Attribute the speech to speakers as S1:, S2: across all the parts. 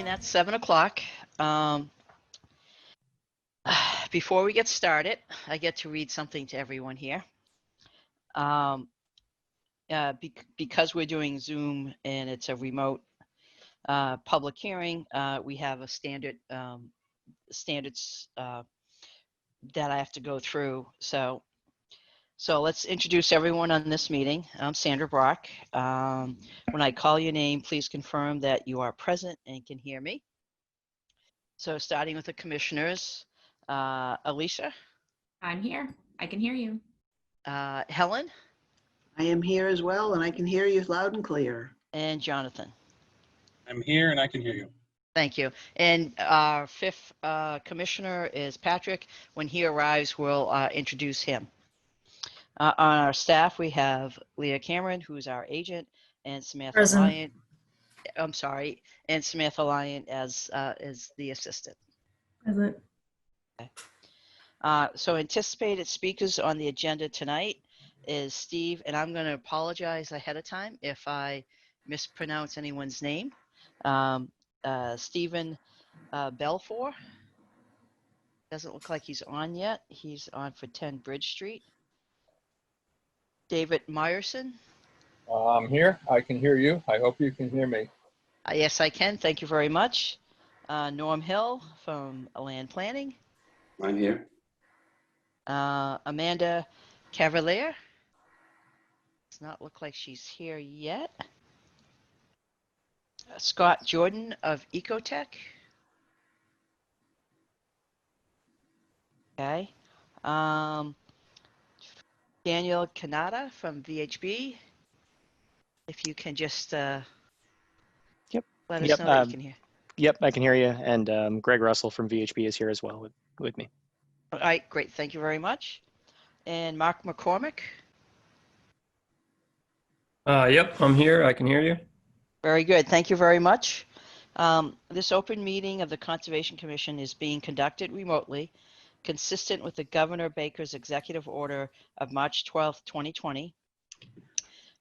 S1: and at 7 o'clock. Before we get started, I get to read something to everyone here. Because we're doing Zoom and it's a remote public hearing, we have a standards that I have to go through. So let's introduce everyone on this meeting. I'm Sandra Brock. When I call your name, please confirm that you are present and can hear me. So starting with the commissioners, Alicia.
S2: I'm here. I can hear you.
S1: Helen.
S3: I am here as well, and I can hear you loud and clear.
S1: And Jonathan.
S4: I'm here and I can hear you.
S1: Thank you. And our fifth commissioner is Patrick. When he arrives, we'll introduce him. On our staff, we have Leah Cameron, who's our agent, and Samantha Lyon. I'm sorry, and Samantha Lyon as the assistant.
S2: Present.
S1: Okay. So anticipated speakers on the agenda tonight is Steve, and I'm going to apologize ahead of time if I mispronounce anyone's name. Stephen Belfour. Doesn't look like he's on yet. He's on for 10 Bridge Street. David Meyerson.
S5: I'm here. I can hear you. I hope you can hear me.
S1: Yes, I can. Thank you very much. Norm Hill from Land Planning.
S6: I'm here.
S1: Amanda Cavalier. Does not look like she's here yet. Scott Jordan of Ecotech. Okay. Daniel Kanata from VHB. If you can just let us know that you can hear.
S7: Yep, I can hear you. And Greg Russell from VHB is here as well with me.
S1: All right, great. Thank you very much. And Mark McCormick.
S8: Yep, I'm here. I can hear you.
S1: Very good. Thank you very much. This open meeting of the Conservation Commission is being conducted remotely, consistent with the Governor Baker's executive order of March 12th, 2020.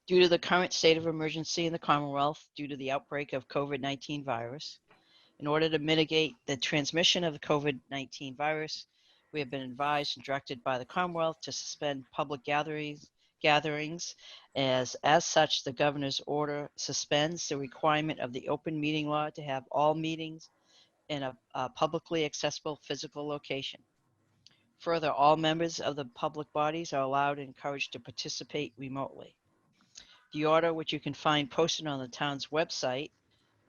S1: Due to the current state of emergency in the Commonwealth due to the outbreak of COVID-19 virus, in order to mitigate the transmission of the COVID-19 virus, we have been advised and directed by the Commonwealth to suspend public gatherings. As such, the governor's order suspends the requirement of the open meeting law to have all meetings in a publicly accessible physical location. Further, all members of the public bodies are allowed and encouraged to participate remotely. The order, which you can find posted on the town's website,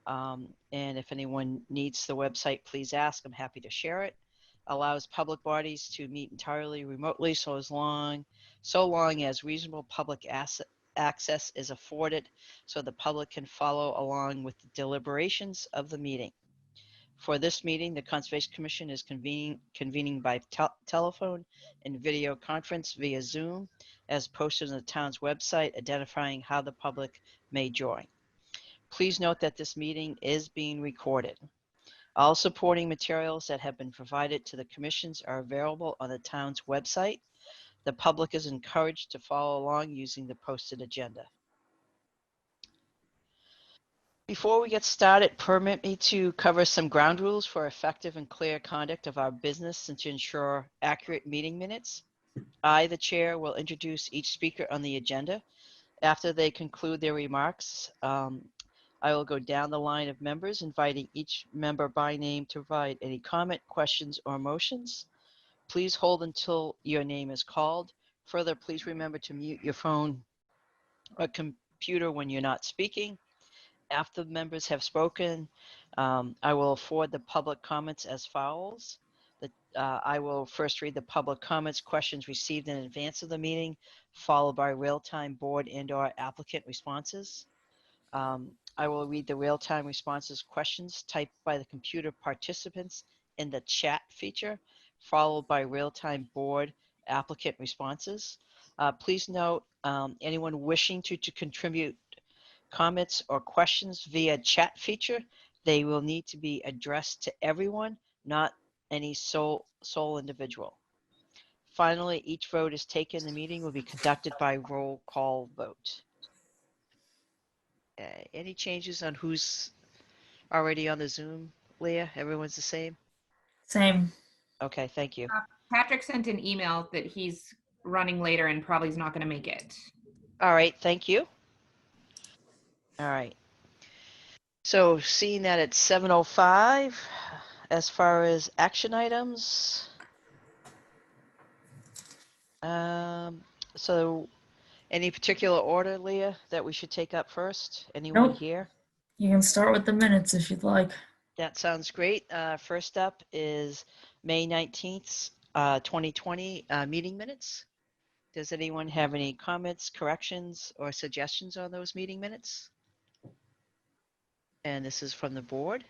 S1: and if anyone needs the website, please ask. I'm happy to share it. Allows public bodies to meet entirely remotely so long as reasonable public access is afforded so the public can follow along with the deliberations of the meeting. For this meeting, the Conservation Commission is convening by telephone and video conference via Zoom, as posted on the town's website, identifying how the public may join. Please note that this meeting is being recorded. All supporting materials that have been provided to the commissions are available on the town's website. The public is encouraged to follow along using the posted agenda. Before we get started, permit me to cover some ground rules for effective and clear conduct of our business and to ensure accurate meeting minutes. I, the chair, will introduce each speaker on the agenda. After they conclude their remarks, I will go down the line of members, inviting each member by name to provide any comment, questions, or motions. Please hold until your name is called. Further, please remember to mute your phone or computer when you're not speaking. After the members have spoken, I will forward the public comments as follows. I will first read the public comments questions received in advance of the meeting, followed by real-time board and/or applicant responses. I will read the real-time responses questions typed by the computer participants in the chat feature, followed by real-time board applicant responses. Please note, anyone wishing to contribute comments or questions via chat feature, they will need to be addressed to everyone, not any sole individual. Finally, each vote is taken. The meeting will be conducted by roll call vote. Any changes on who's already on the Zoom, Leah? Everyone's the same?
S6: Same.
S1: Okay, thank you.
S2: Patrick sent an email that he's running later and probably is not going to make it.
S1: All right, thank you. All right. So seeing that it's 7:05, as far as action items, so any particular order, Leah, that we should take up first? Anyone
S6: Nope.
S1: here?
S6: You can start with the minutes if you'd like.
S1: That sounds great. First up is May 19th, 2020 meeting minutes. Does anyone have any comments, corrections, or suggestions on those meeting minutes? And this is from the board.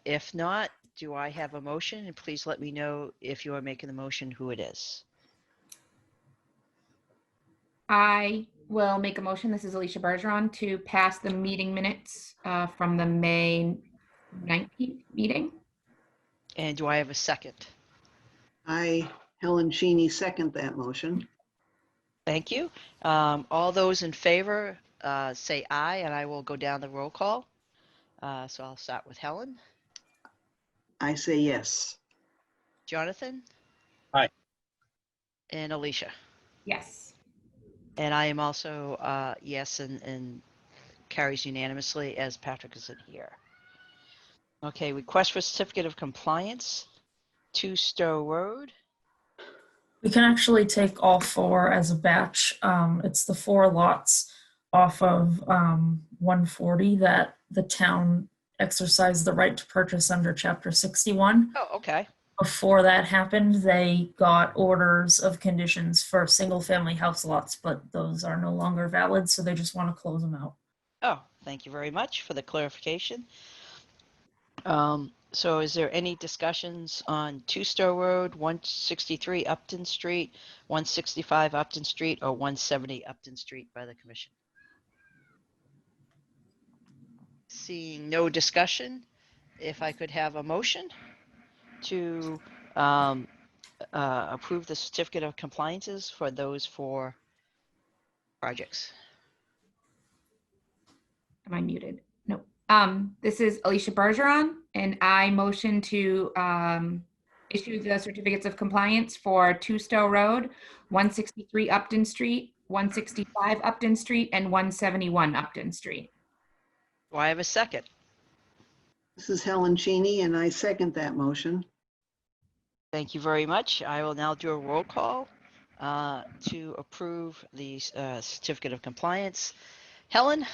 S1: If not, do I have a motion? And please let me know if you are making the motion, who it is.
S2: I will make a motion. This is Alicia Bergeron to pass the meeting minutes from the May 19th meeting.
S1: And do I have a second?
S3: I, Helen Cheney, second that motion.
S1: Thank you. All those in favor say aye, and I will go down the roll call. So I'll start with Helen.
S3: I say yes.
S1: Jonathan?
S4: Aye.
S1: And Alicia?
S2: Yes.
S1: And I am also yes, and carries unanimously as Patrick isn't here. Okay, request for certificate of compliance, 2 Stow Road.
S6: We can actually take all 4 as a batch. It's the 4 lots off of 140 that the town exercised the right to purchase under Chapter 61.
S1: Oh, okay.
S6: Before that happened, they got orders of conditions for single-family house lots, but those are no longer valid, so they just want to close them out.
S1: Oh, thank you very much for the clarification. So is there any discussions on 2 Stow Road, 163 Upton Street, 165 Upton Street, or 170 Upton Street by the commission? Seeing no discussion, if I could have a motion to approve the certificate of compliances for those 4 projects.
S2: Am I muted? No. This is Alicia Bergeron, and I motion to issue the certificates of compliance for 2 Stow Road, 163 Upton Street, 165 Upton Street, and 171 Upton Street.
S1: Do I have a second?
S3: This is Helen Cheney, and I second that motion.
S1: Thank you very much. I will now do a roll call to approve the certificate of compliance. Helen?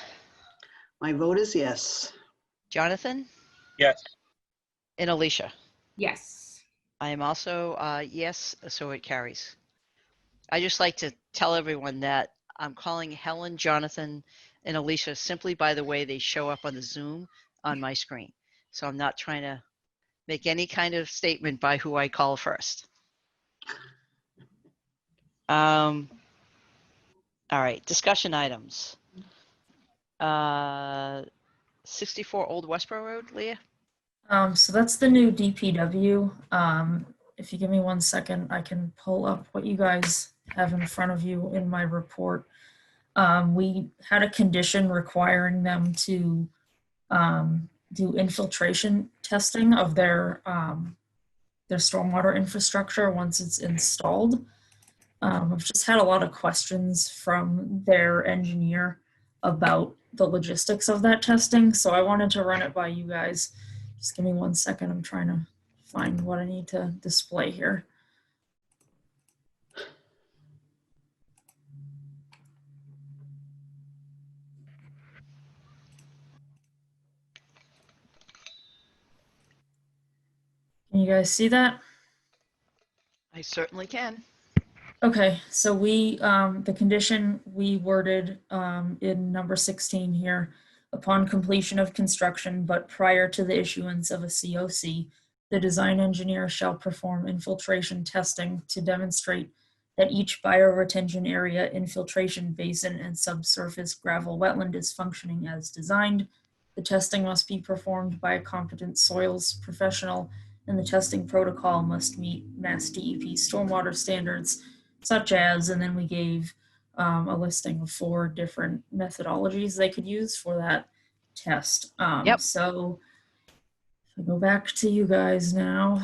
S3: My vote is yes.
S1: Jonathan?
S4: Yes.
S1: And Alicia?
S2: Yes.
S1: I am also yes, so it carries. I just like to tell everyone that I'm calling Helen, Jonathan, and Alicia simply by the way they show up on the Zoom on my screen. So I'm not trying to make any kind of statement by who I call first. All right, discussion items. 64 Old Westboro Road, Leah?
S6: So that's the new DPW. If you give me 1 second, I can pull up what you guys have in front of you in my report. We had a condition requiring them to do infiltration testing of their stormwater infrastructure once it's installed. I've just had a lot of questions from their engineer about the logistics of that testing, so I wanted to run it by you guys. Just give me 1 second. I'm trying to find what I need to display here. Can you guys see that?
S1: I certainly can.
S6: Okay, so we, the condition we worded in number 16 here, upon completion of construction, but prior to the issuance of a COC, the design engineer shall perform infiltration testing to demonstrate that each bioretention area, infiltration basin, and subsurface gravel wetland is functioning as designed. The testing must be performed by a competent soils professional, and the testing protocol must meet Mass DEP stormwater standards, such as, and then we gave a listing of 4 different methodologies they could use for that test.
S1: Yep.
S6: So if I go back to you guys now.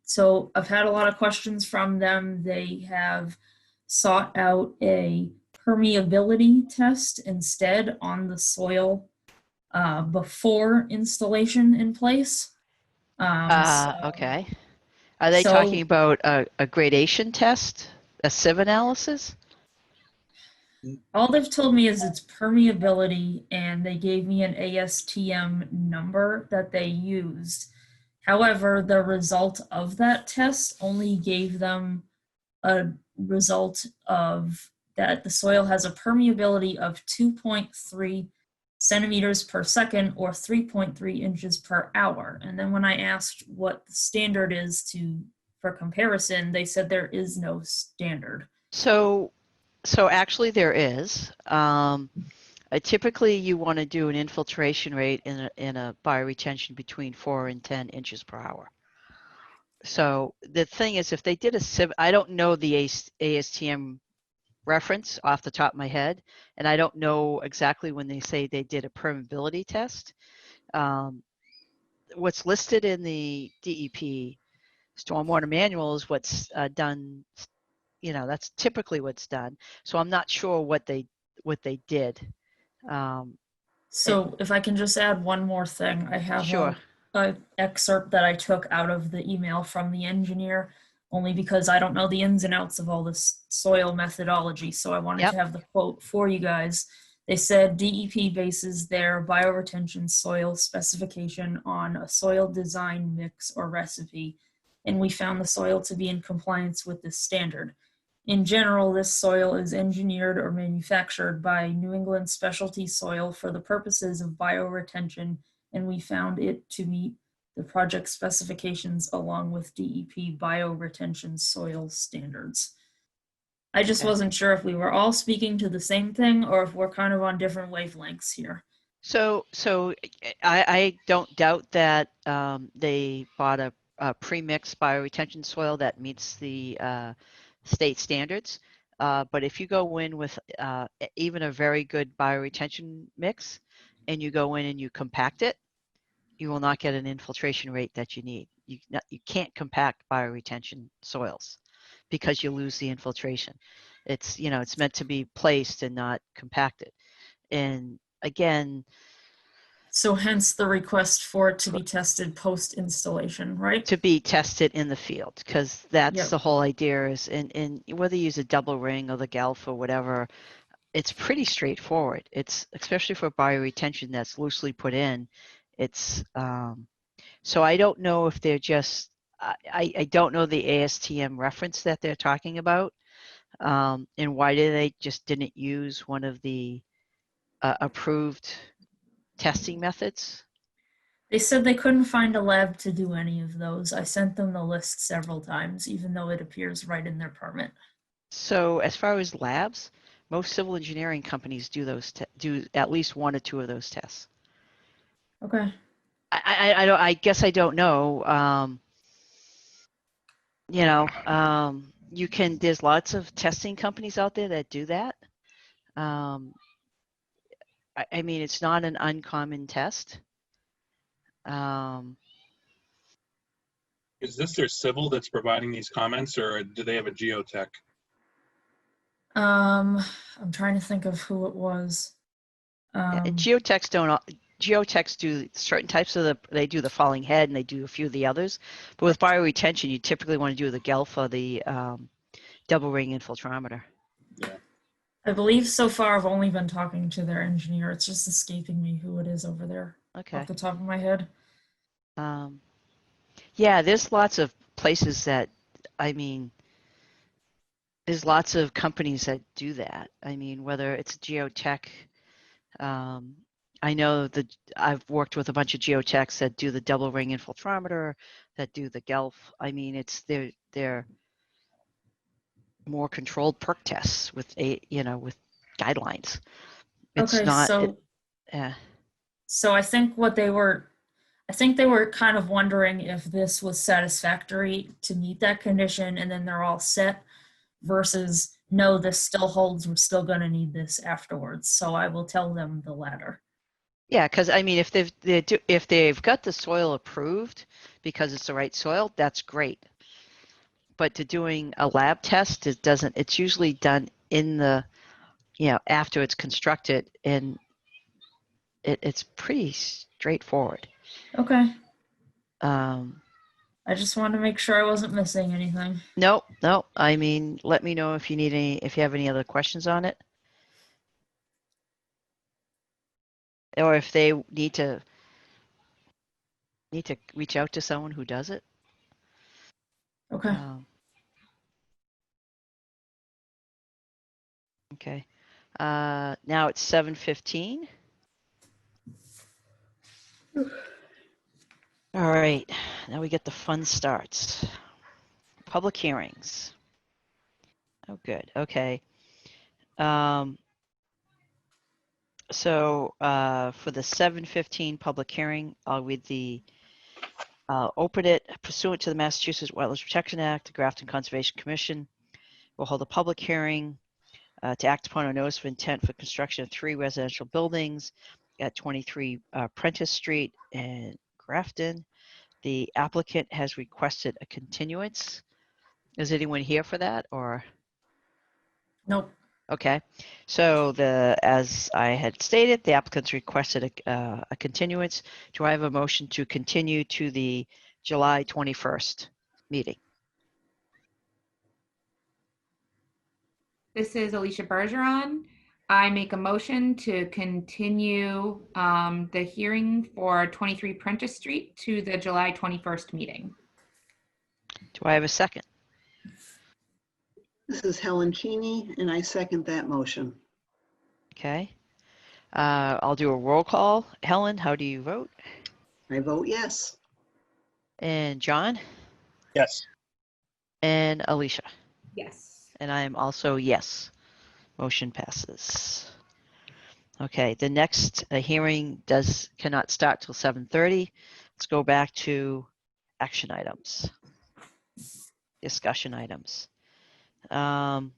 S6: So I've had a lot of questions from them. They have sought out a permeability test instead on the soil before installation in place.
S1: Okay. Are they
S6: so-
S1: talking about a gradation test, a sieve analysis?
S6: All they've told me is it's permeability, and they gave me an ASTM number that they used. However, the result of that test only gave them a result of that the soil has a permeability of 2.3 centimeters per second or 3.3 inches per hour. And then when I asked what the standard is for comparison, they said there is no standard.
S1: So actually there is. Typically you want to do an infiltration rate in a bioretention between 4 and 10 inches per hour. So the thing is, if they did a sieve, I don't know the ASTM reference off the top of my head, and I don't know exactly when they say they did a permeability test. What's listed in the DEP stormwater manual is what's done. That's typically what's done. So I'm not sure what they did.
S6: So if I can just add one more thing, I have
S1: Sure.
S6: a excerpt that I took out of the email from the engineer, only because I don't know the ins and outs of all this soil methodology. So I wanted
S1: Yep.
S6: to have the quote for you guys. They said DEP bases their bioretention soil specification on a soil design mix or recipe, and we found the soil to be in compliance with this standard. In general, this soil is engineered or manufactured by New England Specialty Soil for the purposes of bioretention, and we found it to meet the project specifications along with DEP bioretention soil standards. I just
S1: Okay.
S6: wasn't sure if we were all speaking to the same thing or if we're kind of on different wavelengths here.
S1: So I don't doubt that they bought a pre-mixed bioretention soil that meets the state standards. But if you go in with even a very good bioretention mix and you go in and you compact it, you will not get an infiltration rate that you need. You can't compact bioretention soils because you lose the infiltration. It's meant to be placed and not compacted. And again,
S6: So hence the request for it to be tested post-installation, right?
S1: to be tested in the field, because that's
S6: Yep.
S1: the whole idea is, and whether you use a double ring or the GALF or whatever, it's pretty straightforward. It's especially for bioretention that's loosely put in. It's so I don't know if they're just I don't know the ASTM reference that they're talking about, and why they just didn't use one of the approved testing methods.
S6: They said they couldn't find a lab to do any of those. I sent them the list several times, even though it appears right in their permit.
S1: So as far as labs, most civil engineering companies do do at least one or two of those tests.
S6: Okay.
S1: I guess I don't know. There's lots of testing companies out there that do that. I mean, it's not an uncommon test.
S4: Is this their civil that's providing these comments, or do they have a geotech?
S6: I'm trying to think of who it was.
S1: Geotechs do certain types of they do the falling head and they do a few of the others. But with bioretention, you typically want to do the GELF or the double ring infiltrometer.
S6: I believe so far I've only been talking to their engineer. It's just escaping me who it is over there
S1: Okay.
S6: off the top of my head.
S1: Yeah, there's lots of places that, there's lots of companies that do that. I mean, whether it's geotech, I know that I've worked with a bunch of geotechs that do the double ring infiltrometer, that do the GELF. I mean, they're more controlled perk tests with with guidelines. It's
S6: Okay,
S1: not.
S6: so so I think they were kind of wondering if this was satisfactory to meet that condition, and then they're all set, versus no, this still holds. We're still going to need this afterwards. So I will tell them the latter.
S1: Yeah, because I mean, if they've got the soil approved because it's the right soil, that's great. But to doing a lab test, it doesn't. It's usually done in the, after it's constructed, and it's pretty straightforward.
S6: Okay.
S1: Um,
S6: I just wanted to make sure I wasn't missing anything.
S1: no. I mean, let me know if you need if you have any other questions on it, or if they need to reach out to someone who does it.
S6: Okay.
S1: Okay. Now it's 7:15. All right. Now we get the fun starts. Public hearings. Oh, good. Okay. So for the 7:15 public hearing, I'll read open it pursuant to the Massachusetts Wetlands Protection Act. The Grafton Conservation Commission will hold a public hearing to act upon a notice of intent for construction of 3 residential buildings at 23 Prentice Street in Grafton. The applicant has requested a continuance. Is anyone here for that, or?
S6: Nope.
S1: Okay, so as I had stated, the applicant's requested a continuance. Do I have a motion to continue to the July 21st meeting?
S2: This is Alicia Bergeron. I make a motion to continue the hearing for 23 Prentice Street to the July 21st meeting.
S1: Do I have a second?
S3: This is Helen Cheney, and I second that motion.
S1: Okay. I'll do a roll call. Helen, how do you vote?
S3: I vote yes.
S1: And John?
S5: Yes.
S1: And Alicia?
S2: Yes.
S1: And I am also yes. Motion passes. Okay, the next hearing cannot start till 7:30. Let's go back to action items, discussion items. So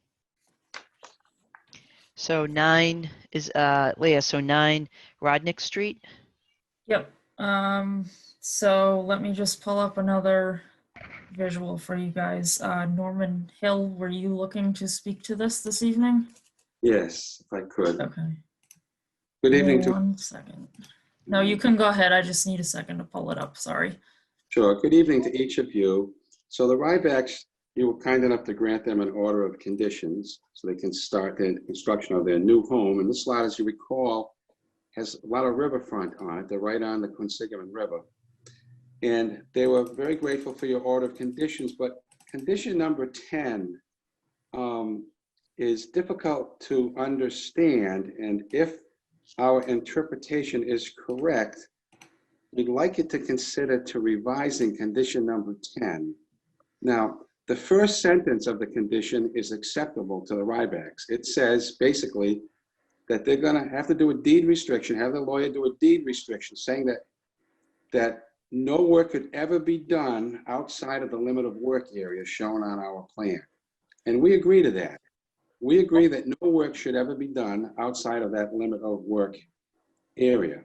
S1: 9 is Leah. So 9 Rodnick Street.
S6: Yep. So let me just pull up another visual for you guys. Norman Hill, were you looking to speak to this evening?
S9: Yes, if I could.
S6: Okay.
S9: Good
S6: Give me
S9: evening to.
S6: 1 second. No, you can go ahead. I just need a second to pull it up. Sorry.
S9: Sure. Good evening to each of you. So the Rybacks, you were kind enough to grant them an order of conditions so they can start the construction of their new home. And this lot, as you recall, has a lot of riverfront on it. They're right on the Quinsigamon River. And they were very grateful for your order of conditions, but condition number 10 is difficult to understand. And if our interpretation is correct, we'd like you to consider to revising condition number 10. Now, the first sentence of the condition is acceptable to the Rybacks. It says basically that they're going to have to do a deed restriction, have the lawyer do a deed restriction saying that no work could ever be done outside of the limit of work area shown on our plan. And we agree to that. We agree that no work should ever be done outside of that limit of work area.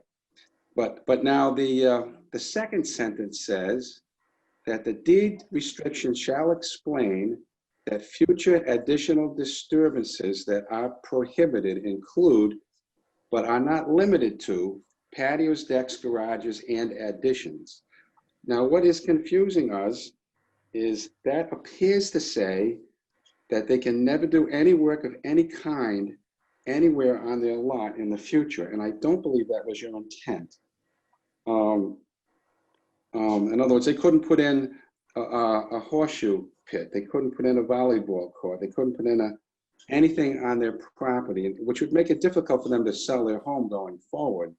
S9: But now the second sentence says that the deed restriction shall explain that future additional disturbances that are prohibited include, but are not limited to, patios, decks, garages, and additions. Now, what is confusing us is that appears to say that they can never do any work of any kind anywhere on their lot in the future, and I don't believe that was your intent. In other words, they couldn't put in a horseshoe pit. They couldn't put in a volleyball court. They couldn't put in anything on their property, which would make it difficult for them to sell their home going forward.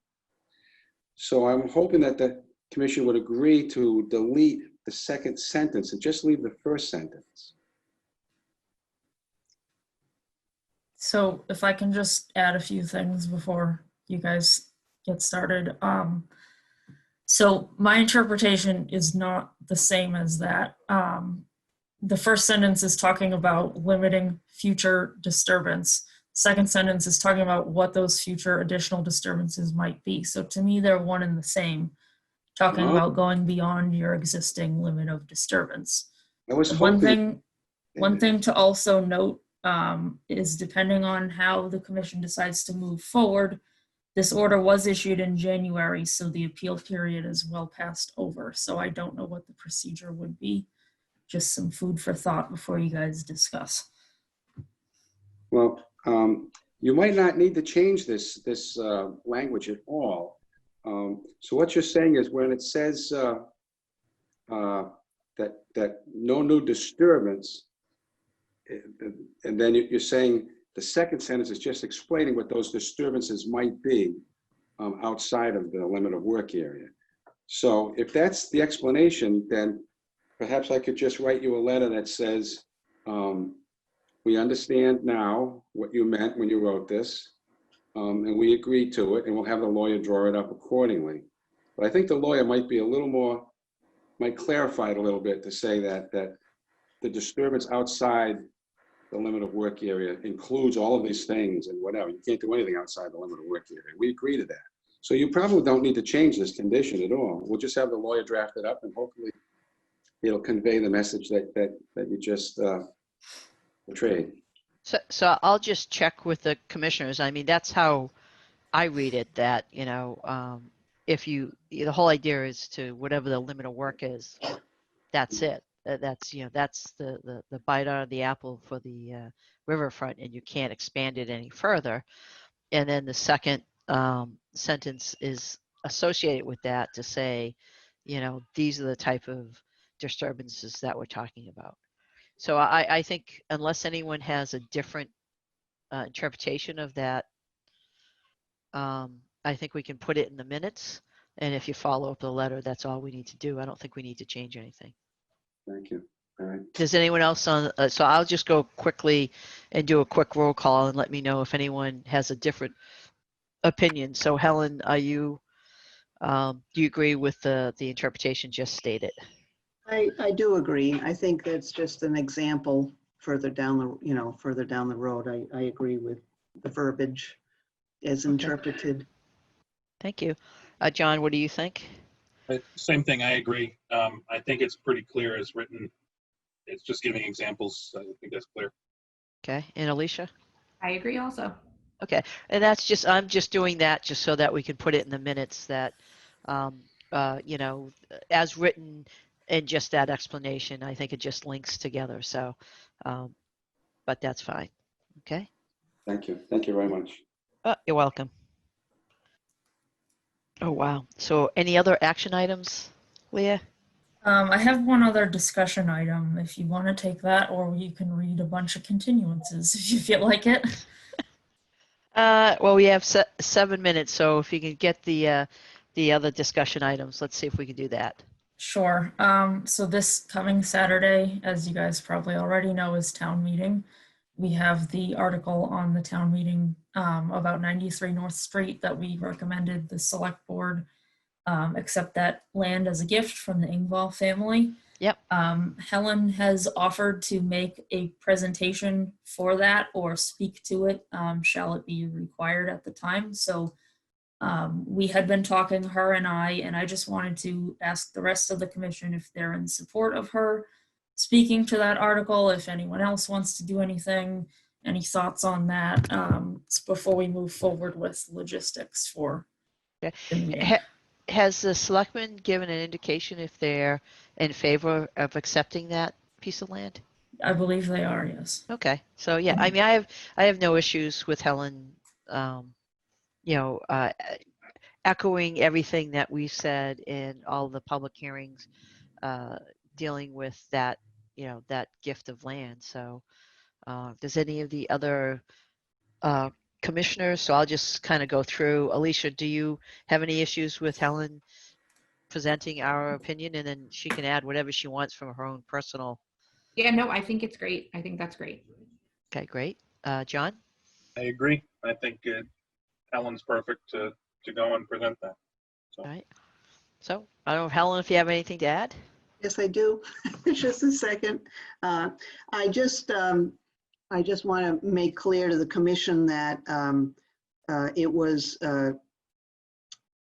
S9: So I'm hoping that the commission would agree to delete the second sentence and just leave the first sentence.
S6: So if I can just add a few things before you guys get started. So my interpretation is not the same as that. The first sentence is talking about limiting future disturbance. second sentence is talking about what those future additional disturbances might be. So to me, they're one and the same, talking
S9: Oh.
S6: about going beyond your existing limit of disturbance.
S9: I was
S6: One
S9: hoping.
S6: thing to also note is depending on how the commission decides to move forward, this order was issued in January, so the appeal period is well past over. So I don't know what the procedure would be. Just some food for thought before you guys discuss.
S9: Well, you might not need to change this language at all. So what you're saying is when it says that no new disturbance, and then you're saying the second sentence is just explaining what those disturbances might be outside of the limit of work area. So if that's the explanation, then perhaps I could just write you a letter that says, we understand now what you meant when you wrote this, and we agree to it, and we'll have the lawyer draw it up accordingly. But I think the lawyer might be a little more, might clarify it a little bit to say that the disturbance outside the limit of work area includes all of these things and whatever. You can't do anything outside the limit of work area. We agree to that. So you probably don't need to change this condition at all. We'll just have the lawyer draft it up, and hopefully it'll convey the message that you just portrayed.
S1: So I'll just check with the commissioners. I mean, that's how I read it, that, you know, if the whole idea is to whatever the limit of work is, that's it. That's, you know, that's the bite out of the apple for the riverfront, and you can't expand it any further. And then the second sentence is associated with that to say, you know, these are the type of disturbances that we're talking about. So I think unless anyone has a different interpretation of that, I think we can put it in the minutes. And if you follow up the letter, that's all we need to do. I don't think we need to change anything.
S9: Thank you. All right.
S1: Does anyone else on, so I'll just go quickly and do a quick roll call and let me know if anyone has a different opinion. So Helen, are you, do you agree with the interpretation just stated?
S3: I do agree. I think that's just an example further down the, further down the road. I agree with the verbiage as interpreted.
S1: Thank you. John, what do you think?
S4: Same thing, I agree. I think it's pretty clear as written. It's just giving examples. I think that's clear.
S1: Okay, and Alicia?
S2: I agree also.
S1: Okay, and that's just, I'm just doing that just so that we can put it in the minutes that, you know, as written in just that explanation, I think it just links together. So, but that's fine. Okay.
S9: Thank you. Thank you very much.
S1: You're welcome. Oh, wow. So any other action items, Leah?
S6: I have one other discussion item if you want to take that, or you can read a bunch of continuances if you feel like it.
S1: Well, we have 7 minutes, so if you can get the other discussion items, let's see if we can do that.
S6: Sure. So this coming Saturday, as you guys probably already know, is town meeting. We have the article on the town meeting about 93 North Street that we recommended the select board accept that land as a gift from the Ingval family.
S1: Yep.
S6: Helen has offered to make a presentation for that or speak to it, shall it be required at the time. So we had been talking, her and I just wanted to ask the rest of the commission if they're in support of her speaking to that article, if anyone else wants to do anything, any thoughts on that before we move forward with logistics for the meeting.
S1: Has the selectmen given an indication if they're in favor of accepting that piece of land?
S6: I believe they are, yes.
S1: Okay, so yeah, I mean, I have no issues with Helen, you know, echoing everything that we said in all the public hearings dealing with that, you know, that gift of land. So does any of the other commissioners, so I'll just kind of go through. Alicia, do you have any issues with Helen presenting our opinion, and then she can add whatever she wants from her own personal?
S2: Yeah, no, I think it's great. I think that's great.
S1: Okay, great. John?
S4: I agree. I think Helen's perfect to go and present that. So.
S1: All right. So I don't know, Helen, if you have anything to add?
S3: Yes, I do. Just a second. I just I just want to make clear to the commission that it was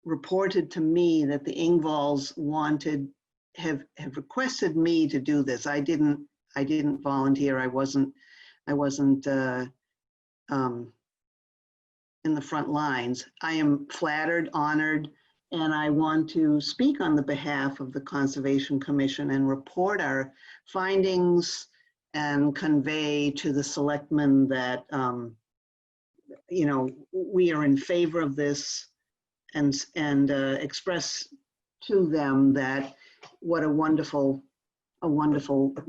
S3: reported to me that the Ingvalls have requested me to do this. I didn't volunteer. I wasn't in the front lines. I am flattered, honored, and I want to speak on the behalf of the Conservation Commission and report our findings and convey to the selectmen that, you know, we are in favor of this, and express to them that what a wonderful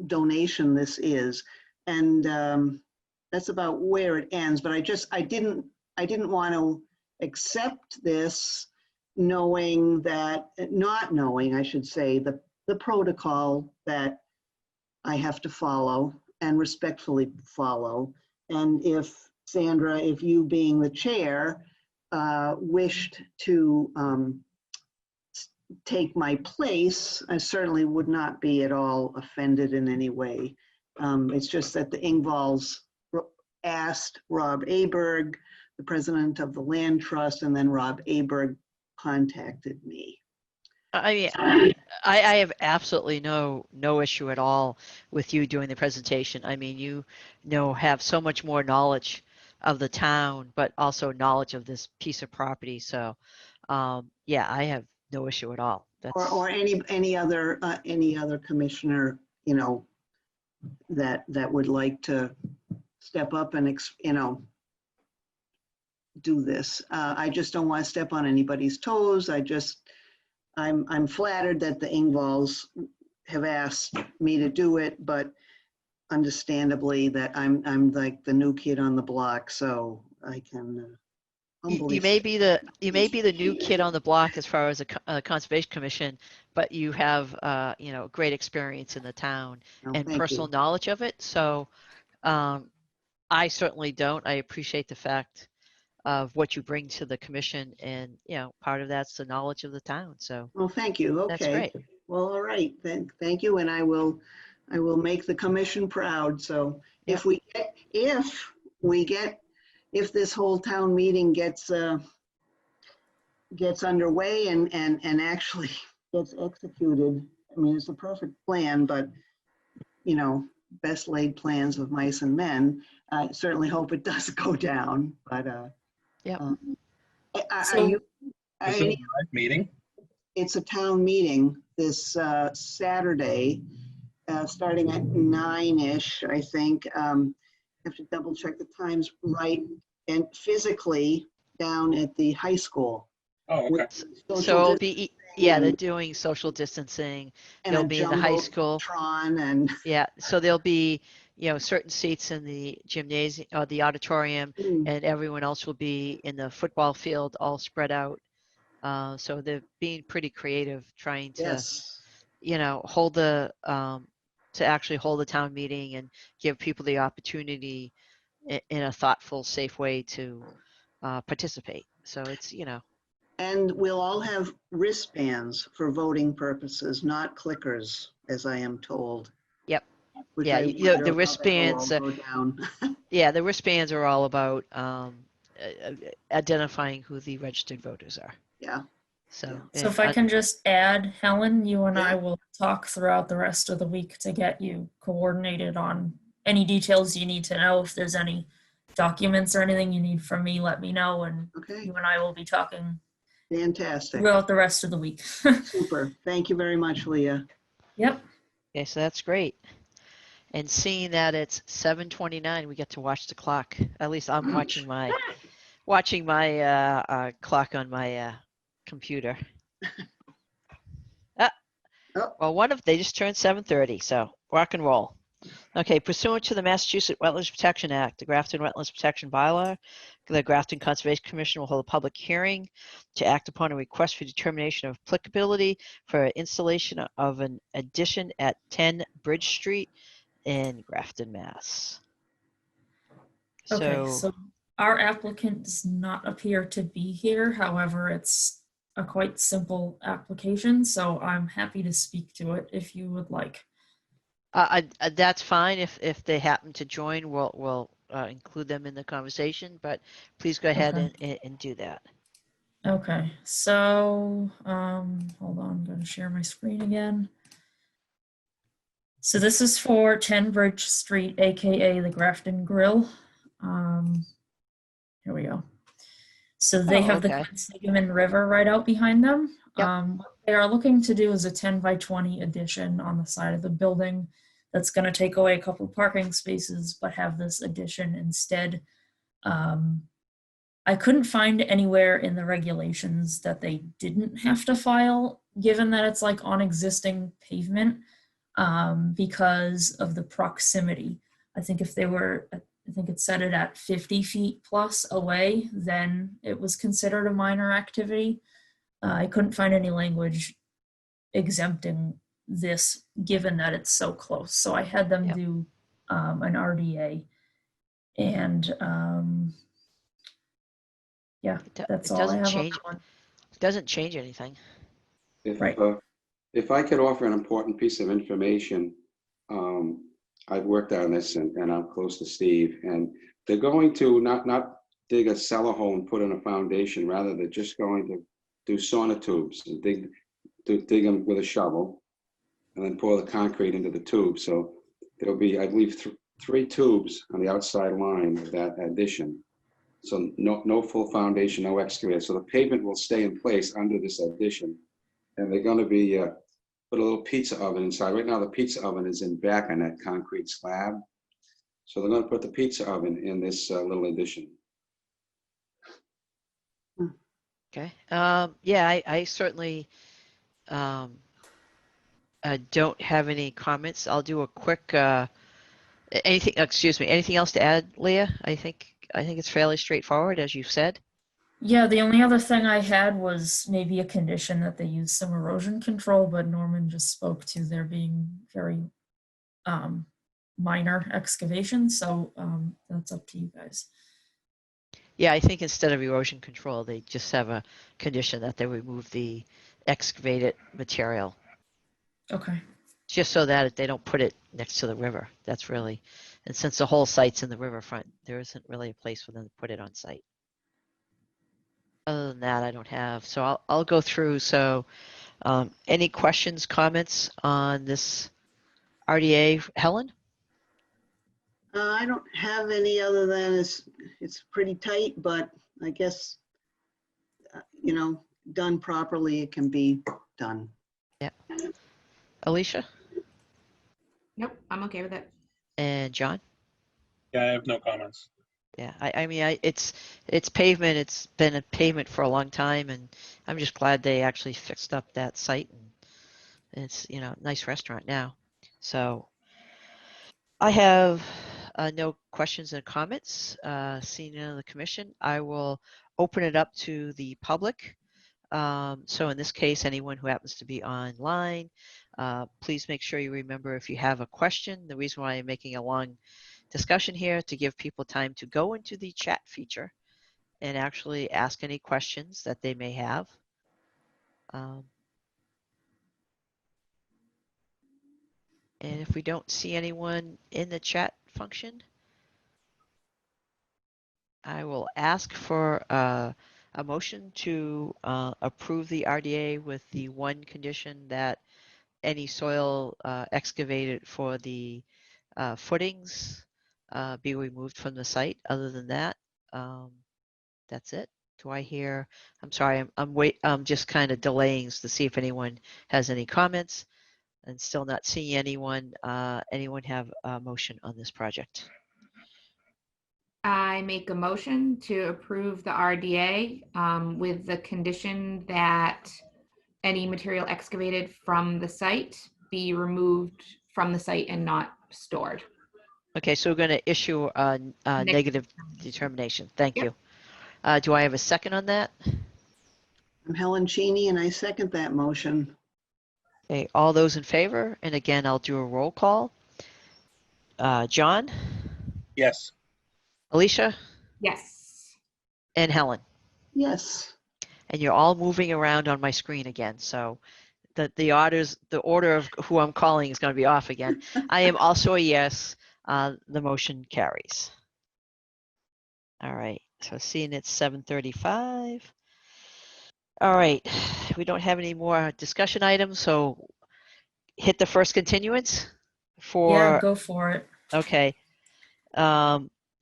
S3: donation this is. And that's about where it ends. But I didn't want to accept this knowing that, not knowing, I should say, the protocol that I have to follow and respectfully follow. And if, Sandra, if you being the chair wished to take my place, I certainly would not be at all offended in any way. It's just that the Ingvalls asked Rob Aberg, the president of the Land Trust, and then Rob Aberg contacted me.
S1: I have absolutely no issue at all with you doing the presentation. I mean, you have so much more knowledge of the town, but also knowledge of this piece of property. So, yeah, I have no issue at all.
S3: Or any other commissioner, you know, that would like to step up and do this. I just don't want to step on anybody's toes. I'm flattered that the Ingvalls have asked me to do it, but understandably that I'm like the new kid on the block, so I can humbly.
S1: You may be the new kid on the block as far as a conservation commission, but you have you know, great experience in the town and personal knowledge of it. So I certainly don't. I appreciate the fact of what you bring to the commission, and you know, part of that's the knowledge of the town. So
S3: well, thank you. Okay,
S1: that's great.
S3: Well, all right, then thank you, and I will make the commission proud. So if this whole town meeting gets underway and actually gets executed, I mean, it's a perfect plan, but you know, best laid plans of mice and men. I certainly hope it does go down, but
S1: yeah.
S4: Meeting?
S3: It's a town meeting this Saturday, starting at 9-ish, I think. Have to double check the times right, and physically down at the high school.
S4: Oh, okay.
S1: So it'll be, yeah, they're doing social distancing. They'll be in the high school.
S3: And
S1: yeah, so there'll be, you know, certain seats in the gymnasium or the auditorium, and everyone else will be in the football field, all spread out. So they're being pretty creative, trying to,
S3: yes,
S1: you know, hold the to actually hold the town meeting and give people the opportunity in a thoughtful, safe way to participate. So it's, you know.
S3: And we'll all have wristbands for voting purposes, not clickers, as I am told.
S1: Yep.
S3: Which
S1: Yeah, the wristbands. Yeah, the wristbands are all about identifying who the registered voters are.
S3: Yeah.
S1: So
S6: if I can just add, Helen, you and I
S3: Yeah.
S6: will talk throughout the rest of the week to get you coordinated on any details you need to know. If there's any documents or anything you need from me, let me know, and
S3: Okay.
S6: you and I will be talking
S3: Fantastic.
S6: throughout the rest of the week.
S3: Super. Thank you very much, Leah.
S6: Yep.
S1: Okay, so that's great. And seeing that it's 7:29, we get to watch the clock. At least I'm watching my clock on my computer. Well, they just turned 7:30, so rock and roll. Okay, pursuant to the Massachusetts Wetlands Protection Act, the Grafton Wetlands Protection Bylaw, the Grafton Conservation Commission will hold a public hearing to act upon a request for determination of applicability for installation of an addition at 10 Bridge Street in Grafton, Mass.
S6: Okay, so our applicant does not appear to be here. However, it's a quite simple application, so I'm happy to speak to it if you would like.
S1: That's fine. If they happen to join, we'll include them in the conversation, but please go ahead
S6: Okay.
S1: and do that.
S6: Okay, so hold on, I'm going to share my screen again. So this is for 10 Bridge Street, aka the Grafton Grill. Here we go. So they have the
S1: okay.
S6: Quinsigamon River right out behind them.
S1: Yep.
S6: What they are looking to do is a 10 by 20 addition on the side of the building that's going to take away a couple parking spaces, but have this addition instead. I couldn't find anywhere in the regulations that they didn't have to file, given that it's like on existing pavement, because of the proximity. I think if they were, I think it set it at 50 feet plus away, then it was considered a minor activity. I couldn't find any language exempting this, given that it's so close. So I had them
S1: Yep.
S6: do an RDA, and yeah, that's
S1: It
S6: all I
S1: doesn't
S6: have on
S1: change.
S6: that one.
S1: It doesn't change anything.
S6: Right.
S9: If I could offer an important piece of information, I've worked on this and I'm close to Steve, and they're going to not dig a cellar hole and put in a foundation. Rather, they're just going to do sonotubes and dig them with a shovel and then pour the concrete into the tube. So there'll be, I believe, 3 tubes on the outside line of that addition. So no full foundation, no excavator. So the pavement will stay in place under this addition. And they're going to be put a little pizza oven inside. Right now, the pizza oven is in back on that concrete slab. So they're going to put the pizza oven in this little addition.
S1: Okay. Yeah, I certainly don't have any comments. I'll do a quick anything else to add, Leah? I think it's fairly straightforward, as you've said.
S6: Yeah, the only other thing I had was maybe a condition that they use some erosion control, but Norman just spoke to there being very minor excavations, so that's up to you guys.
S1: Yeah, I think instead of erosion control, they just have a condition that they remove the excavated material,
S6: Okay.
S1: just so that they don't put it next to the river. That's really, and since the whole site's in the riverfront, there isn't really a place for them to put it on site. Other than that, I don't have. So I'll go through. So any questions, comments on this RDA, Helen?
S3: I don't have any other than it's pretty tight, but I guess, done properly, it can be done.
S1: Yeah. Alicia
S2: Nope, I'm okay with it.
S1: and John?
S4: Yeah, I have no comments.
S1: Yeah, I mean, it's pavement. It's been a pavement for a long time, and I'm just glad they actually fixed up that site, and it's, nice restaurant now. So I have no questions and comments. Seeing none of the commission, I will open it up to the public. So in this case, anyone who happens to be online, please make sure you remember, if you have a question, the reason why I'm making a long discussion here, to give people time to go into the chat feature and actually ask any questions that they may have. And if we don't see anyone in the chat function, I will ask for a motion to approve the RDA with the one condition that any soil excavated for the footings be removed from the site. Other than that, that's it. Do I hear? I'm sorry, I'm just kind of delaying to see if anyone has any comments, and still not seeing anyone. Anyone have a motion on this project?
S2: I make a motion to approve the RDA with the condition that any material excavated from the site be removed from the site and not stored.
S1: Okay, so we're going to issue a negative determination. Thank you. Do I have a second on that?
S3: I'm Helen Cheney, and I second that motion.
S1: Okay, all those in favor, and again, I'll do a roll call. John,
S4: Yes.
S1: Alicia,
S2: Yes.
S1: and Helen.
S3: Yes.
S1: And you're all moving around on my screen again, so the order of who I'm calling is going to be off again. I am also a yes. The motion carries. All right. So seeing it's 7:35. All right. We don't have any more discussion items, so hit the first continuance for.
S6: Yeah, go for it.
S1: Okay.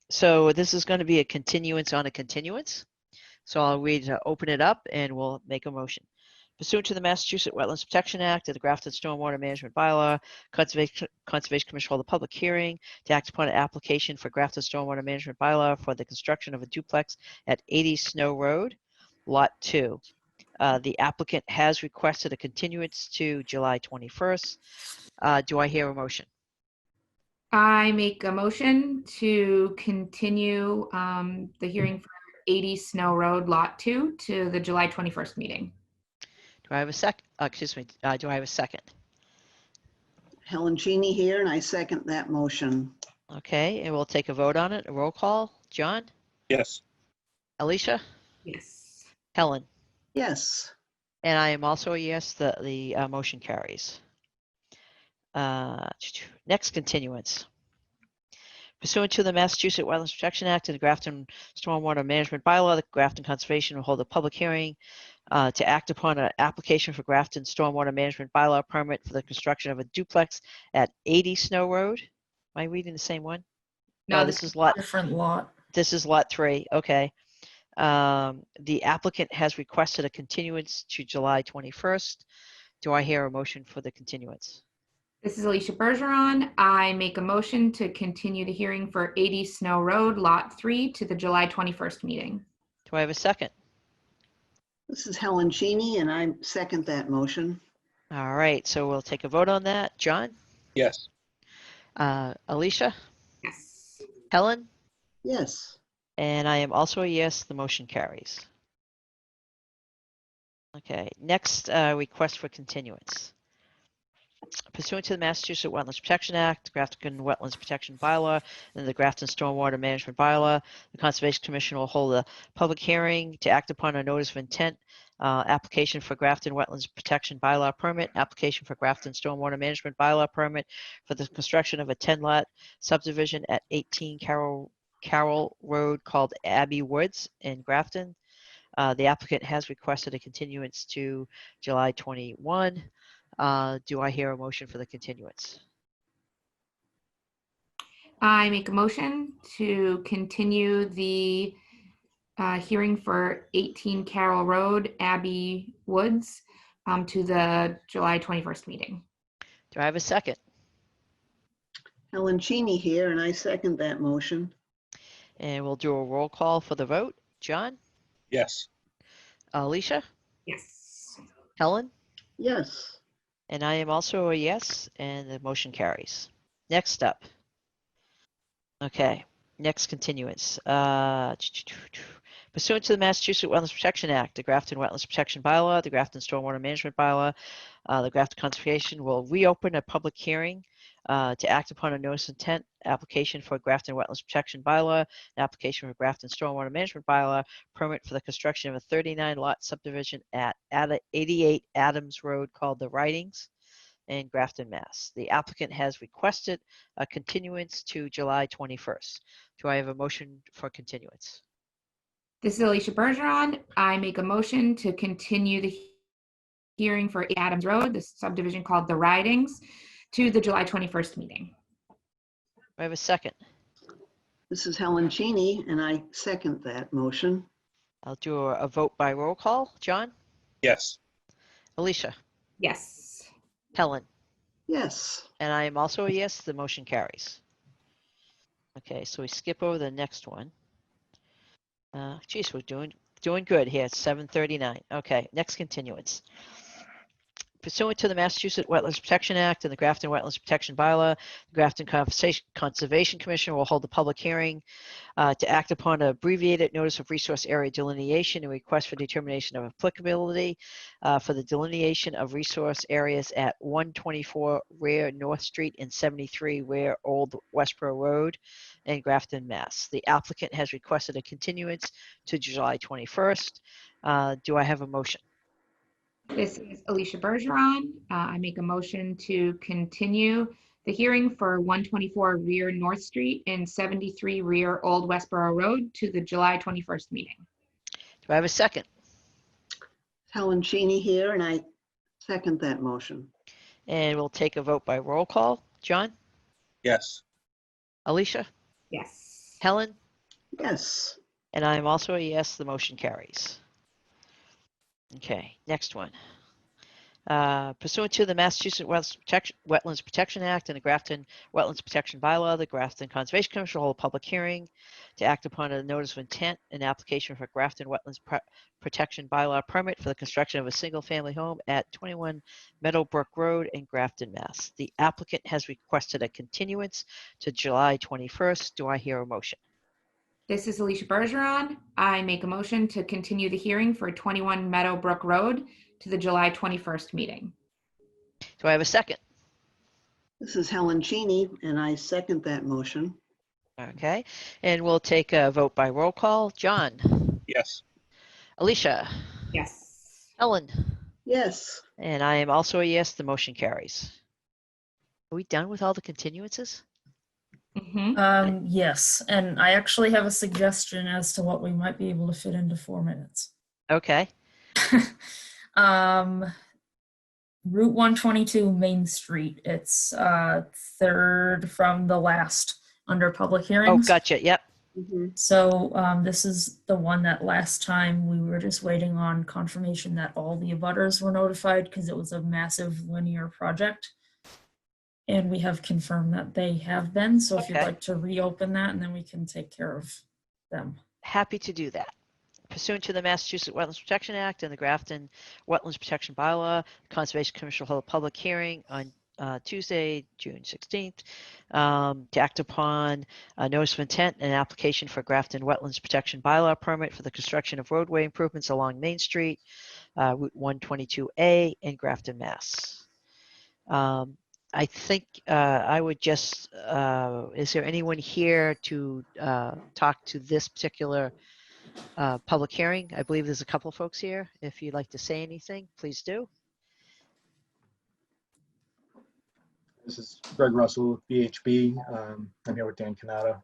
S1: So this is going to be a continuance on a continuance. So I'll read to open it up and we'll make a motion. Pursuant to the Massachusetts Wetlands Protection Act and the Grafton Stormwater Management Bylaw, Conservation Commission held a public hearing to act upon an application for Grafton Stormwater Management Bylaw for the construction of a duplex at 80 Snow Road, Lot 2. The applicant has requested a continuance to July 21st. Do I hear a motion?
S2: I make a motion to continue the hearing for 80 Snow Road, Lot 2 to the July 21st meeting.
S1: Do I have a second? Excuse me. Do I have a second?
S3: Helen Cheney here, and I second that motion.
S1: Okay, and we'll take a vote on it. A roll call. John?
S4: Yes.
S1: Alicia?
S2: Yes.
S1: Helen?
S3: Yes.
S1: And I am also a yes. The motion carries. Next continuance. Pursuant to the Massachusetts Wetlands Protection Act and the Grafton Stormwater Management Bylaw, the Grafton Conservation will hold a public hearing to act upon an application for Grafton Stormwater Management Bylaw permit for the construction of a duplex at 80 Snow Road. Am I reading the same one? No, this is lot.
S6: Different lot.
S1: This is lot 3. Okay. The applicant has requested a continuance to July 21st. Do I hear a motion for the continuance?
S2: This is Alicia Bergeron. I make a motion to continue the hearing for 80 Snow Road, Lot 3 to the July 21st meeting.
S1: Do I have a second?
S3: This is Helen Cheney, and I second that motion.
S1: All right, so we'll take a vote on that. John?
S4: Yes.
S1: Alicia?
S2: Yes.
S1: Helen?
S3: Yes.
S1: And I am also a yes. The motion carries. Okay, next request for continuance. Pursuant to the Massachusetts Wetlands Protection Act, the Grafton Wetlands Protection Bylaw, and the Grafton Stormwater Management Bylaw, the Conservation Commission will hold a public hearing to act upon a notice of intent, application for Grafton Wetlands Protection Bylaw permit, application for Grafton Stormwater Management Bylaw permit for the construction of a 10-lot subdivision at 18 Carroll Road called Abbey Woods in Grafton. The applicant has requested a continuance to July 21. Do I hear a motion for the continuance?
S2: I make a motion to continue the hearing for 18 Carroll Road, Abbey Woods, to the July 21st meeting.
S1: Do I have a second?
S3: Helen Cheney here, and I second that motion.
S1: And we'll do a roll call for the vote. John?
S4: Yes.
S1: Alicia?
S2: Yes.
S1: Helen?
S3: Yes.
S1: And I am also a yes, and the motion carries. Next up. Okay, next continuance. Pursuant to the Massachusetts Wetlands Protection Act, the Grafton Wetlands Protection Bylaw, the Grafton Stormwater Management Bylaw, the Grafton Conservation will reopen a public hearing to act upon a notice of intent application for Grafton Wetlands Protection Bylaw, an application for Grafton Stormwater Management Bylaw, permit for the construction of a 39-lot subdivision at 88 Adams Road called The Ridings in Grafton, Mass. The applicant has requested a continuance to July 21st. Do I have a motion for continuance?
S2: This is Alicia Bergeron. I make a motion to continue the hearing for Adams Road, the subdivision called The Ridings, to the July 21st meeting.
S1: Do I have a second?
S3: This is Helen Cheney, and I second that motion.
S1: I'll do a vote by roll call. John?
S4: Yes.
S1: Alicia?
S2: Yes.
S1: Helen?
S3: Yes.
S1: And I am also a yes. The motion carries. Okay, so we skip over the next one. Geez, we're doing good here. It's 7:39. Okay, next continuance. Pursuant to the Massachusetts Wetlands Protection Act and the Grafton Wetlands Protection Bylaw, the Grafton Conservation Commission will hold a public hearing to act upon an abbreviated notice of resource area delineation and request for determination of applicability for the delineation of resource areas at 124 Ware North Street and 73 Ware Old Westboro Road in Grafton, Mass. The applicant has requested a continuance to July 21st. Do I have a motion?
S2: This is Alicia Bergeron. I make a motion to continue the hearing for 124 Rear North Street and 73 Rear Old Westboro Road to the July 21st meeting.
S1: Do I have a second?
S3: Helen Cheney here, and I second that motion.
S1: And we'll take a vote by roll call. John,
S4: Yes.
S1: Alicia,
S2: Yes.
S1: Helen,
S3: Yes.
S1: and I am also a yes. The motion carries. Okay, next one. Pursuant to the Massachusetts Wetlands Protection Act and the Grafton Wetlands Protection Bylaw, the Grafton Conservation Commission will hold a public hearing to act upon a notice of intent and application for Grafton Wetlands Protection Bylaw permit for the construction of a single-family home at 21 Meadowbrook Road in Grafton, Mass. The applicant has requested a continuance to July 21st. Do I hear a motion?
S2: This is Alicia Bergeron. I make a motion to continue the hearing for 21 Meadowbrook Road to the July 21st meeting.
S1: Do I have a second?
S3: This is Helen Cheney, and I second that motion.
S1: Okay, and we'll take a vote by roll call. John,
S4: Yes.
S1: Alicia,
S2: Yes.
S1: Helen,
S3: Yes.
S1: and I am also a yes. The motion carries. Are we done with all the continuances?
S2: Mhm.
S6: Yes, and I actually have a suggestion as to what we might be able to fit into 4 minutes.
S1: Okay.
S6: Route 122 Main Street. It's third from the last under public
S1: Oh,
S6: hearings.
S1: gotcha. Yep.
S3: Mhm.
S6: So this is the one that last time we were just waiting on confirmation that all the abutters were notified because it was a massive linear project. And we have confirmed that they have been. So if you'd
S1: Okay.
S6: like to reopen that, and then we can take care of them.
S1: Happy to do that. Pursuant to the Massachusetts Wetlands Protection Act and the Grafton Wetlands Protection Bylaw, the Conservation Commission will hold a public hearing on Tuesday, June 16th, to act upon a notice of intent and application for Grafton Wetlands Protection Bylaw permit for the construction of roadway improvements along Main Street, Route 122A in Grafton, Mass. I think I would just, is there anyone here to talk to this particular public hearing? I believe there's a couple of folks here. If you'd like to say anything, please do.
S10: This is Greg Russell with VHB. I'm here with Dan Canada.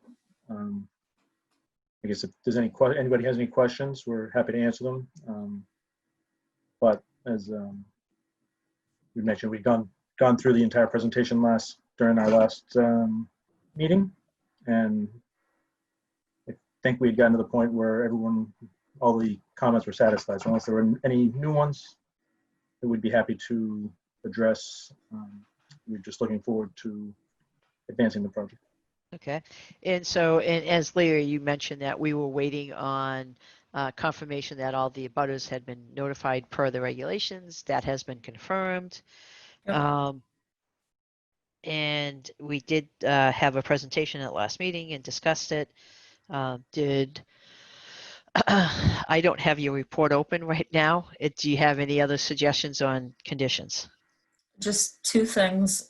S10: I guess if there's anybody has any questions, we're happy to answer them. But as we mentioned, we've gone through the entire presentation during our last meeting, and I think we had gotten to the point where all the comments were satisfied. So unless there were any new ones that we'd be happy to address, we're just looking forward to advancing the project.
S1: Okay. And so, and as Larry, you mentioned that we were waiting on confirmation that all the abutters had been notified per the regulations. That has been confirmed.
S6: Yep.
S1: And we did have a presentation at last meeting and discussed it. I don't have your report open right now. Do you have any other suggestions on conditions?
S6: Just 2 things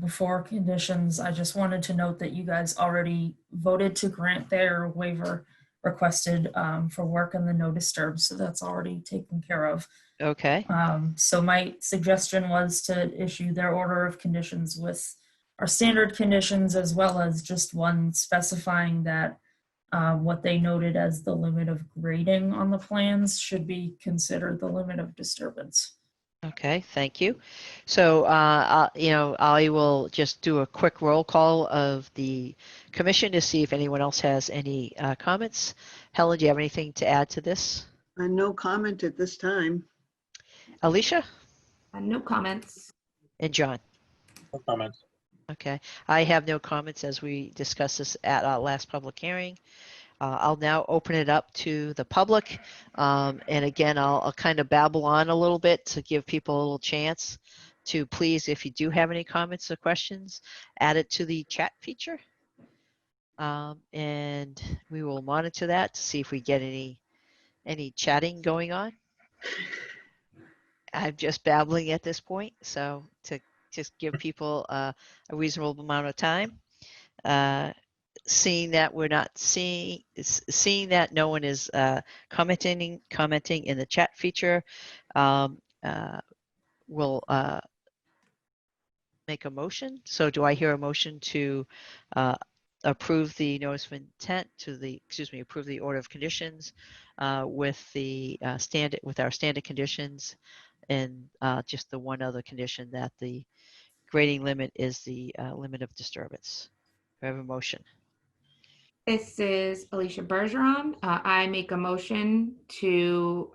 S6: before conditions. I just wanted to note that you guys already voted to grant their waiver requested for work in the no disturb, so that's already taken care of.
S1: Okay.
S6: So my suggestion was to issue their order of conditions with our standard conditions, as well as just one specifying that what they noted as the limit of grading on the plans should be considered the limit of disturbance.
S1: Okay, thank you. So, I will just do a quick roll call of the commission to see if anyone else has any comments. Helen, do you have anything to add to this?
S3: No comment at this time.
S1: Alicia
S2: No comments.
S1: and John?
S4: No comments.
S1: Okay, I have no comments as we discussed this at our last public hearing. I'll now open it up to the public. And again, I'll kind of babble on a little bit to give people a little chance to please, if you do have any comments or questions, add it to the chat feature. And we will monitor that to see if we get any chatting going on. I'm just babbling at this point, so to just give people a reasonable amount of time. Seeing that we're not seeing that no one is commenting in the chat feature, will make a motion. So do I hear a motion to approve the notice of intent approve the order of conditions with the with our standard conditions, and just the one other condition that the grading limit is the limit of disturbance. Do I have a motion?
S2: This is Alicia Bergeron. I make a motion to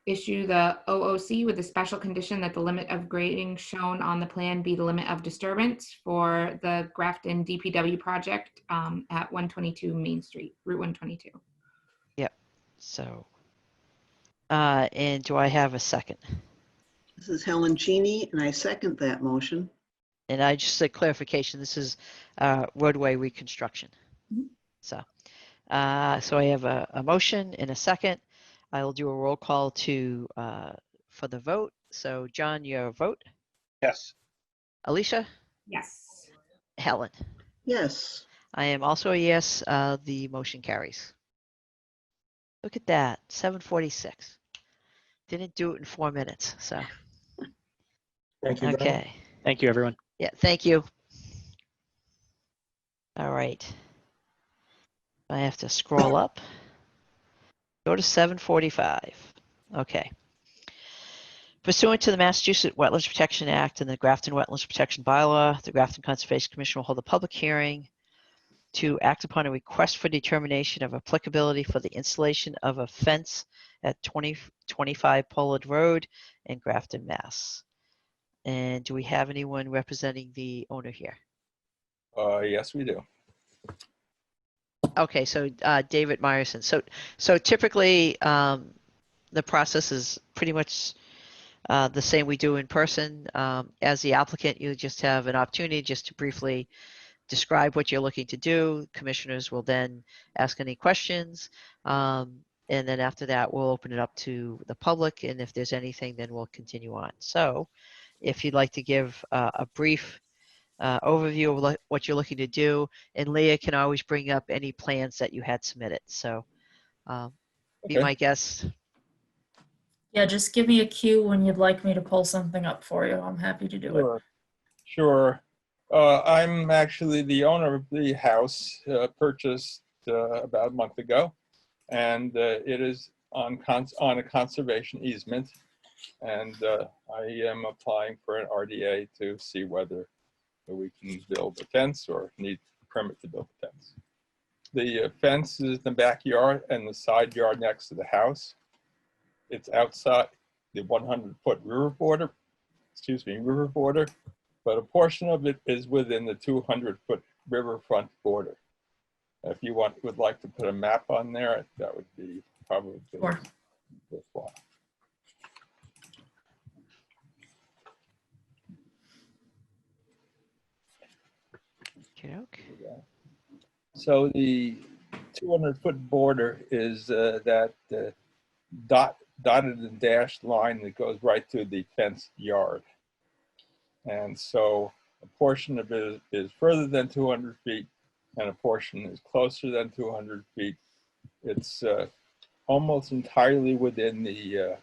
S2: issue the OOC with a special condition that the limit of grading shown on the plan be the limit of disturbance for the Grafton DPW project at 122 Main Street, Route 122.
S1: Yep. So, and do I have a second?
S3: This is Helen Cheney, and I second that motion.
S1: And I just said clarification, this is roadway reconstruction.
S2: Mhm.
S1: So I have a motion and a second. I will do a roll call for the vote. So John, your vote.
S4: Yes.
S1: Alicia?
S2: Yes.
S1: Helen?
S3: Yes.
S1: I am also a yes. The motion carries. Look at that, 7:46. Didn't do it in 4 minutes, so.
S10: Thank you. Brian.
S1: Okay.
S7: Thank you, everyone.
S1: Yeah, thank you. All right. I have to scroll up. Go to 7:45. Okay. Pursuant to the Massachusetts Wetlands Protection Act and the Grafton Wetlands Protection Bylaw, the Grafton Conservation Commission will hold a public hearing to act upon a request for determination of applicability for the installation of a fence at 2025 Pollard Road in Grafton, Mass. And do we have anyone representing the owner here?
S5: Yes, we do.
S1: Okay, so David Meyerson. So typically the process is pretty much the same we do in person. As the applicant, you just have an opportunity just to briefly describe what you're looking to do. Commissioners will then ask any questions. And then after that, we'll open it up to the public. And if there's anything, then we'll continue on. So if you'd like to give a brief overview of what you're looking to do, and Leah can always bring up any plans that you had submitted. So be
S5: Okay.
S1: my guest.
S6: Yeah, just give me a cue when you'd like me to pull something up for you. I'm happy to do it.
S5: Sure. Sure. I'm actually the owner of the house, purchased about a month ago, and it is on a conservation easement, and I am applying for an RDA to see whether we can build a fence or need a permit to build a fence. The fence is in the backyard and the side yard next to the house. It's outside the 100-foot river border, but a portion of it is within the 200-foot riverfront border. If you would like to put a map on there, that would be probably
S6: Sure.
S5: worthwhile.
S1: Okay.
S5: So the 200-foot border is that dotted and dashed line that goes right to the fenced yard. And so a portion of it is further than 200 feet and a portion is closer than 200 feet. It's almost entirely within the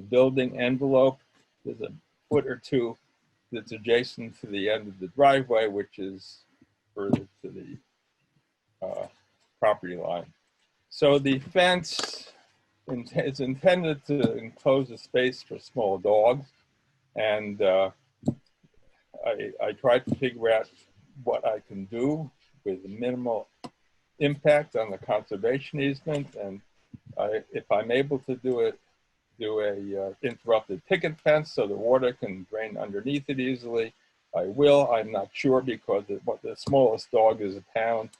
S5: building envelope. There's a foot or two that's adjacent to the end of the driveway, which is further to the property line. So the fence is intended to enclose a space for small dogs. And I tried to figure out what I can do with minimal impact on the conservation easement. And if I'm able to do a interrupted picket fence so the water can drain underneath it easily, I will. I'm not sure because the smallest dog is a pound.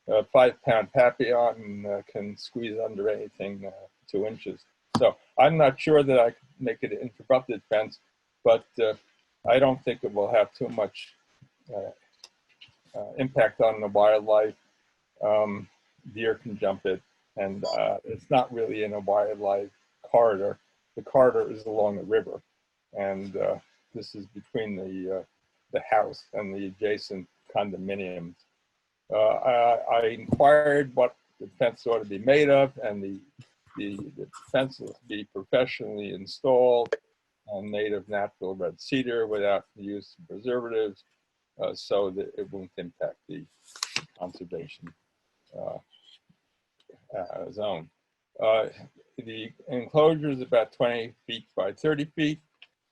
S5: 5-pound Papillon can squeeze under anything 2 inches. So I'm not sure that I could make it an interrupted fence, but I don't think it will have too much impact on the wildlife. Deer can jump it, and it's not really in a wildlife corridor. The corridor is along the river, and this is between the house and the adjacent condominiums. I inquired what the fence ought to be made of, and the the fence will be professionally installed on native natural red cedar without the use of preservatives, so that it won't impact the conservation zone. The enclosure is about 20 feet by 30 feet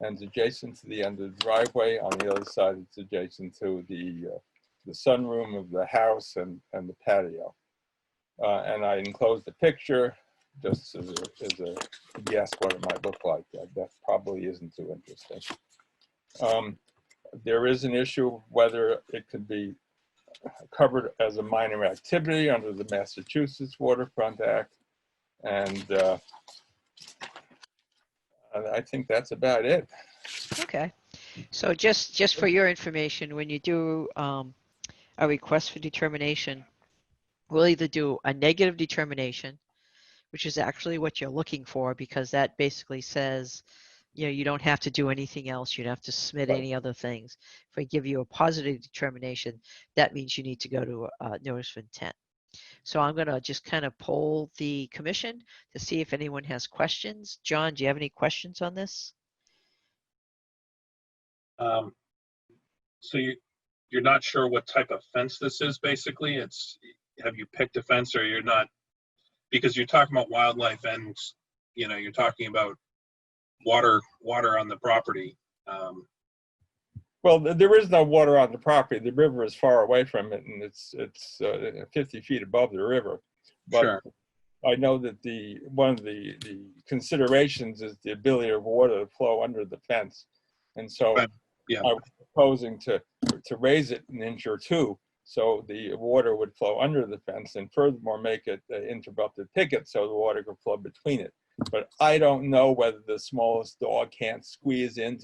S5: and is adjacent to the end of the driveway. On the other side, it's adjacent to the sunroom of the house and the patio. And I enclosed a picture just as a guess what it might look like. That probably isn't too interesting. There is an issue whether it could be covered as a minor activity under the Massachusetts Waterfront Act. And I think that's about it.
S1: Okay. So just for your information, when you do a request for determination, we'll either do a negative determination, which is actually what you're looking for, because that basically says, you know, you don't have to do anything else. You don't have to submit
S5: Right.
S1: any other things. If we give you a positive determination, that means you need to go to a notice of intent. So I'm going to just kind of poll the commission to see if anyone has questions. John, do you have any questions on this?
S4: So you're not sure what type of fence this is, basically? Have you picked a fence, or you're not? Because you're talking about wildlife and, you know, you're talking about water on the property.
S5: Well, there is no water on the property. The river is far away from it, and it's 50 feet above the river. But
S4: Sure.
S5: I know that one of the considerations is the ability of water to flow under the fence. And so
S4: Right. Yeah.
S5: I was proposing to raise it an inch or two so the water would flow under the fence, and furthermore make it interrupted picket so the water could flow between it. But I don't know whether the smallest dog can't squeeze in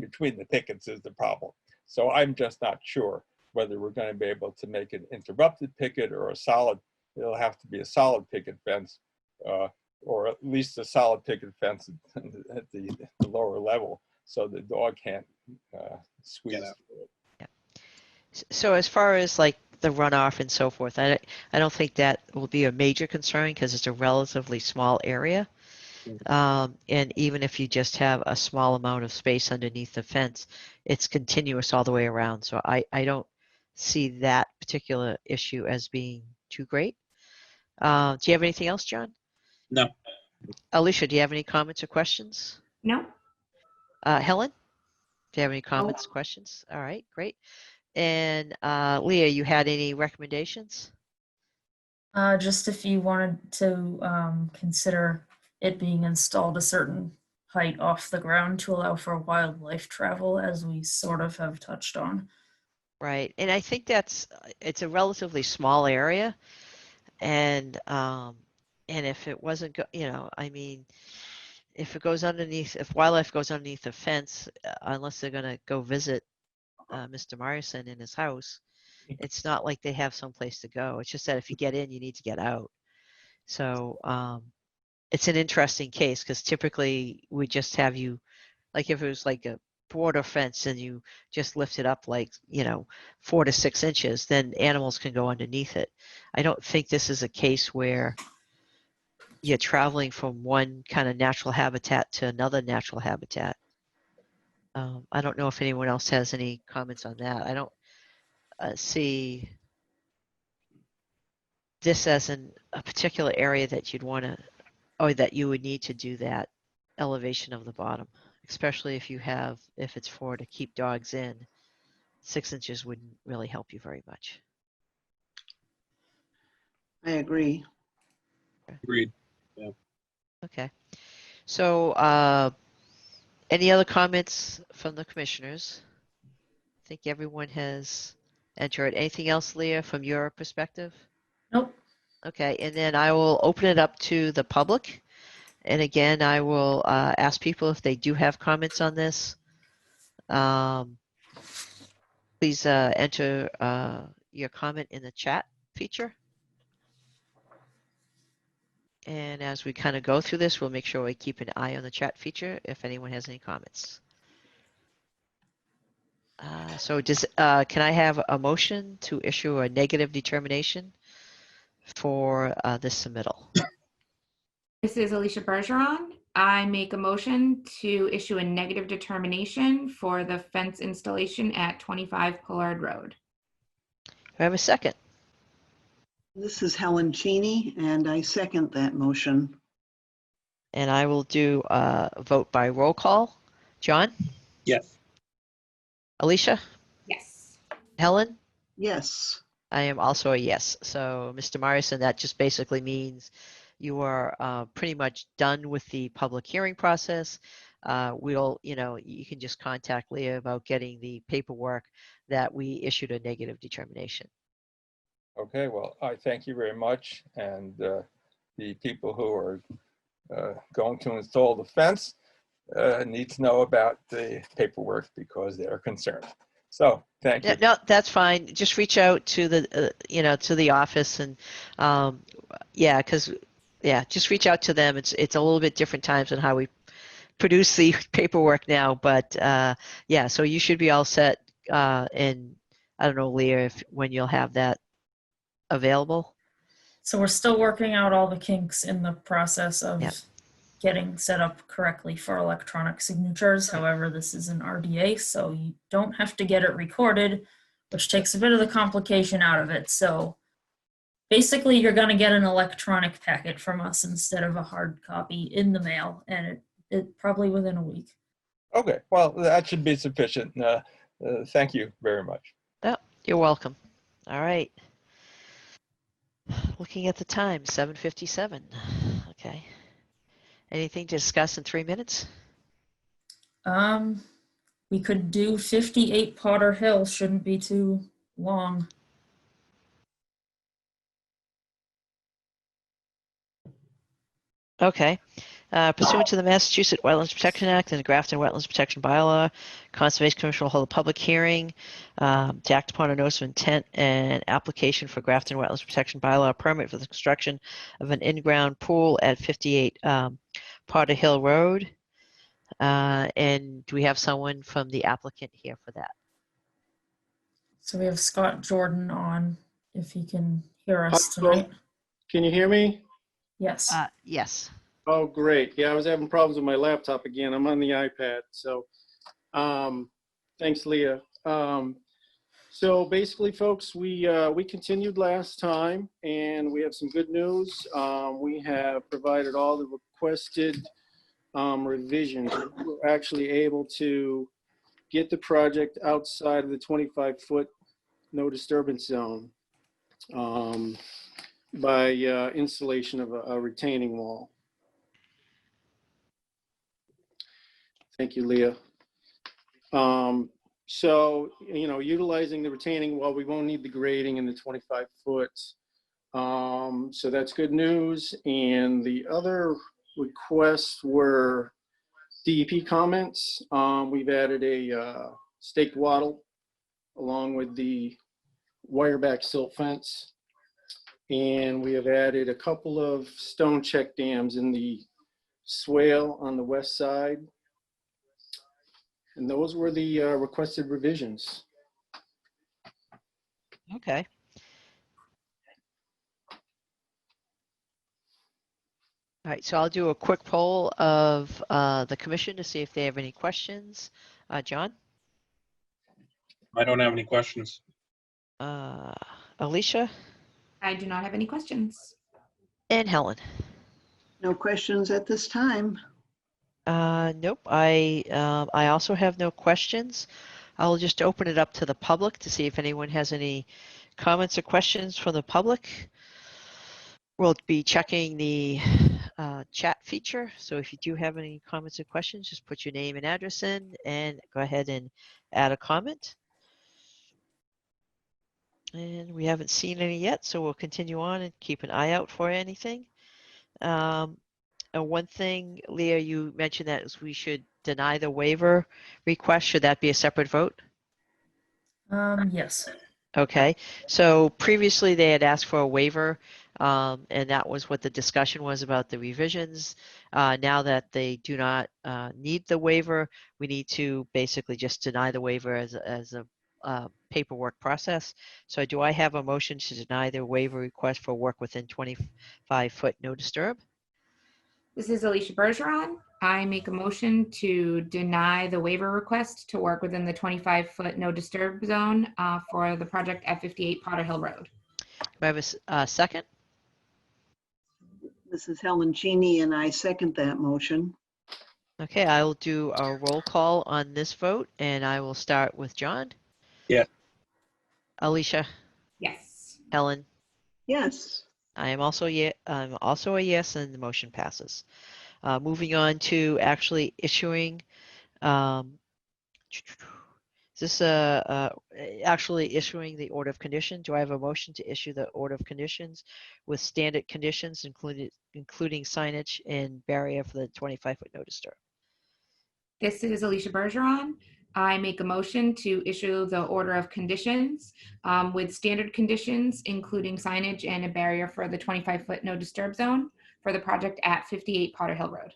S5: between the pickets is the problem. So I'm just not sure whether we're going to be able to make an interrupted picket or a solid. It'll have to be a solid picket fence, or at least a solid picket fence at the lower level, so the dog can't squeeze through it.
S1: So as far as like the runoff and so forth, I don't think that will be a major concern because it's a relatively small area. And even if you just have a small amount of space underneath the fence, it's continuous all the way around. So I don't see that particular issue as being too great. Do you have anything else, John?
S4: No.
S1: Alicia, do you have any comments or questions?
S2: No.
S1: Helen, do you have any comments, questions? All right, great. And Leah, you had any recommendations?
S6: Just if you wanted to consider it being installed a certain height off the ground to allow for wildlife travel, as we sort of have touched on.
S1: Right, and I think it's a relatively small area, and if it wasn't, I mean, if wildlife goes underneath the fence, unless they're going to go visit Mr. Morrison in his house, it's not like they have someplace to go. It's just that if you get in, you need to get out. So it's an interesting case because typically we just have you, like if it was like a border fence and you just lift it up like, 4 to 6 inches, then animals can go underneath it. I don't think this is a case where you're traveling from one kind of natural habitat to another natural habitat. I don't know if anyone else has any comments on that. I don't see this as a particular area that you'd want to, or that you would need to do that elevation of the bottom, especially if it's for to keep dogs in. 6 inches wouldn't really help you very much.
S3: I agree.
S4: Agreed. Yeah.
S1: Okay. So any other comments from the commissioners? I think everyone has entered. Anything else, Leah, from your perspective?
S6: Nope.
S1: Okay, and then I will open it up to the public. And again, I will ask people if they do have comments on this. Please enter your comment in the chat feature. And as we kind of go through this, we'll make sure we keep an eye on the chat feature if anyone has any comments. Can I have a motion to issue a negative determination for this submittal?
S2: This is Alicia Bergeron. I make a motion to issue a negative determination for the fence installation at 25 Pollard Road.
S1: Do I have a second?
S3: This is Helen Cheney, and I second that motion.
S1: And I will do a vote by roll call. John?
S4: Yes.
S1: Alicia?
S2: Yes.
S1: Helen?
S3: Yes.
S1: I am also a yes. So, Mr. Morrison, that just basically means you are pretty much done with the public hearing process. You can just contact Leah about getting the paperwork that we issued a negative determination.
S5: Okay, well, I thank you very much. And the people who are going to install the fence need to know about the paperwork because they're concerned. So thank you.
S1: No, that's fine. Just reach out to the, to the office and, just reach out to them. It's a little bit different times than how we produce the paperwork now, but so you should be all set. And I don't know, Leah, when you'll have that available.
S6: So we're still working out all the kinks in the process of
S1: Yep.
S6: getting set up correctly for electronic signatures. However, this is an RDA, so you don't have to get it recorded, which takes a bit of the complication out of it. So basically, you're going to get an electronic packet from us instead of a hard copy in the mail, and it probably within a week.
S5: Okay, well, that should be sufficient. Thank you very much.
S1: Oh, you're welcome. All right. Looking at the time, 7:57. Okay. Anything to discuss in 3 minutes?
S6: We could do 58 Potter Hill, shouldn't be too long.
S1: Okay. Pursuant to the Massachusetts Wetlands Protection Act and the Grafton Wetlands Protection Bylaw, Conservation Commission will hold a public hearing to act upon a notice of intent and application for Grafton Wetlands Protection Bylaw permit for the construction of an in-ground pool at 58 Potter Hill Road. And do we have someone from the applicant here for that?
S6: So we have Scott Jordan on, if he can hear us
S11: Hi, Phil.
S6: tonight.
S11: Can you hear me?
S6: Yes.
S1: Yes.
S11: Oh, great. Yeah, I was having problems with my laptop again. I'm on the iPad. So thanks, Leah. So basically, folks, we continued last time, and we have some good news. We have provided all the requested revisions. We're actually able to get the project outside of the 25-foot no disturbance zone by installation of a retaining wall. Thank you, Leah. So, utilizing the retaining wall, we won't need the grading in the 25 foot. So that's good news. And the other requests were DEP comments. We've added a staked wattle along with the wireback silt fence. And we have added a couple of stone check dams in the swale on the west side. And those were the requested revisions.
S1: Okay. All right, so I'll do a quick poll of the commission to see if they have any questions. John?
S4: I don't have any questions.
S1: Alicia?
S2: I do not have any questions.
S1: And Helen?
S3: No questions at this time.
S1: Nope. I also have no questions. I'll just open it up to the public to see if anyone has any comments or questions from the public. We'll be checking the chat feature. So if you do have any comments or questions, just put your name and address in and go ahead and add a comment. And we haven't seen any yet, so we'll continue on and keep an eye out for anything. One thing, Leah, you mentioned that we should deny the waiver request. Should that be a separate vote?
S6: Yes.
S1: Okay. So previously they had asked for a waiver, and that was what the discussion was about the revisions. Now that they do not need the waiver, we need to basically just deny the waiver as a paperwork process. So do I have a motion to deny the waiver request for work within 25-foot no disturb?
S2: This is Alicia Bergeron. I make a motion to deny the waiver request to work within the 25-foot no disturb zone for the project at 58 Potter Hill Road.
S1: Do I have a second?
S3: This is Helen Cheney, and I second that motion.
S1: Okay, I will do a roll call on this vote, and I will start with John.
S4: Yeah.
S1: Alicia,
S2: Yes.
S1: Helen,
S3: Yes.
S1: I'm also a yes, and the motion passes. Moving on to actually issuing, is this actually issuing the order of condition? Do I have a motion to issue the order of conditions with standard conditions, including signage and barrier for the 25-foot no disturb?
S2: This is Alicia Bergeron. I make a motion to issue the order of conditions with standard conditions, including signage and a barrier for the 25-foot no disturb zone for the project at 58 Potter Hill Road.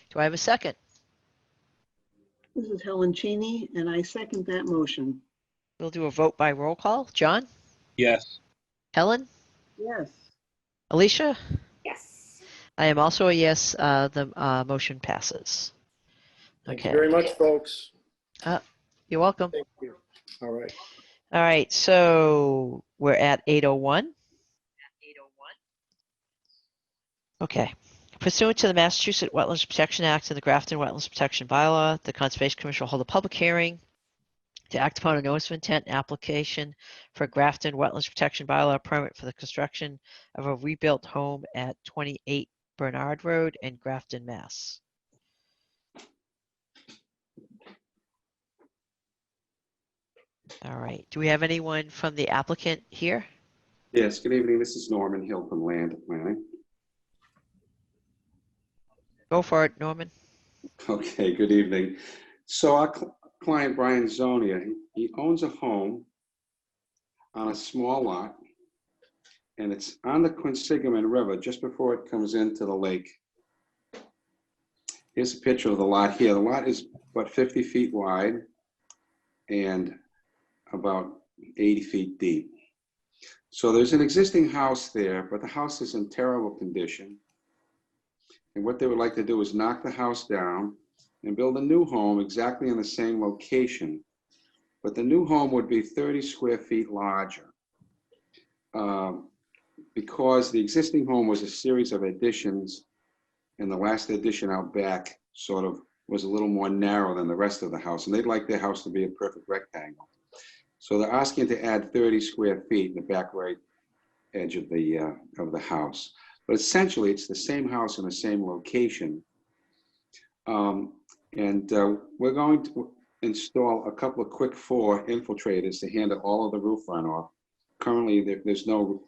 S1: Do I have a second?
S3: This is Helen Cheney, and I second that motion.
S1: We'll do a vote by roll call. John?
S4: Yes.
S1: Helen?
S3: Yes.
S1: Alicia?
S2: Yes.
S1: I am also a yes. The motion passes.
S11: Thank you very much, folks.
S1: You're welcome.
S11: Thank you. All right.
S1: All right, so we're at 8:01. Okay. Pursuant to the Massachusetts Wetlands Protection Act and the Grafton Wetlands Protection Bylaw, the Conservation Commission will hold a public hearing to act upon a notice of intent application for Grafton Wetlands Protection Bylaw permit for the construction of a rebuilt home at 28 Bernard Road in Grafton, Mass. All right. Do we have anyone from the applicant here?
S9: Yes, good evening. This is Norman Hill from Land Planning.
S1: Go for it, Norman.
S9: Okay, good evening. So our client, Brian Zonia, he owns a home on a small lot, and it's on the Quinsigamon River just before it comes into the lake. Here's a picture of the lot here. The lot is about 50 feet wide and about 80 feet deep. So there's an existing house there, but the house is in terrible condition. And what they would like to do is knock the house down and build a new home exactly in the same location. But the new home would be 30 square feet larger. Because the existing home was a series of additions, and the last addition out back sort of was a little more narrow than the rest of the house. And they'd like their house to be a perfect rectangle. So they're asking to add 30 square feet in the back right edge of the house. But essentially, it's the same house in the same location. We're going to install a couple of quick 4 infiltrators to handle all of the roof runoff. Currently, there's no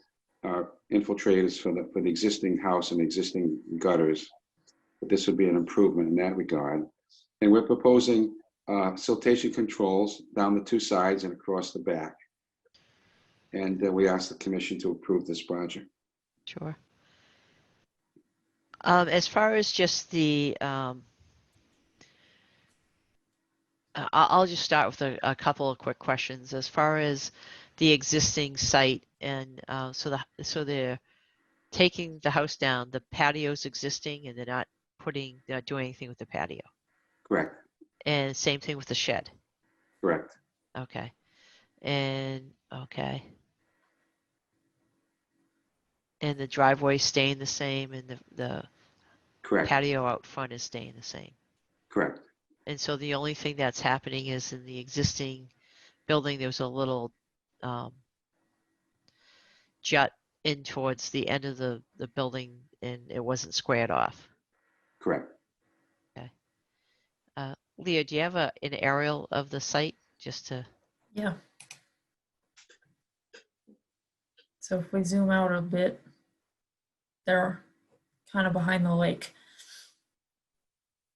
S9: infiltrators for the existing house and existing gutters. But this would be an improvement in that regard. And we're proposing siltation controls down the 2 sides and across the back. And we ask the commission to approve this project.
S1: Sure. As far as just the, I'll just start with a couple of quick questions. As far as the existing site, and so they're taking the house down, the patio's existing, and they're not doing anything with the patio.
S9: Correct.
S1: And same thing with the shed.
S9: Correct.
S1: Okay. And okay. And the driveway staying the same, and the
S9: Correct.
S1: patio out front is staying the same.
S9: Correct.
S1: And so the only thing that's happening is in the existing building, there's a little jut in towards the end of the building, and it wasn't squared off.
S9: Correct.
S1: Okay. Leah, do you have an aerial of the site just to?
S6: Yeah. So if we zoom out a bit, they're kind of behind the lake.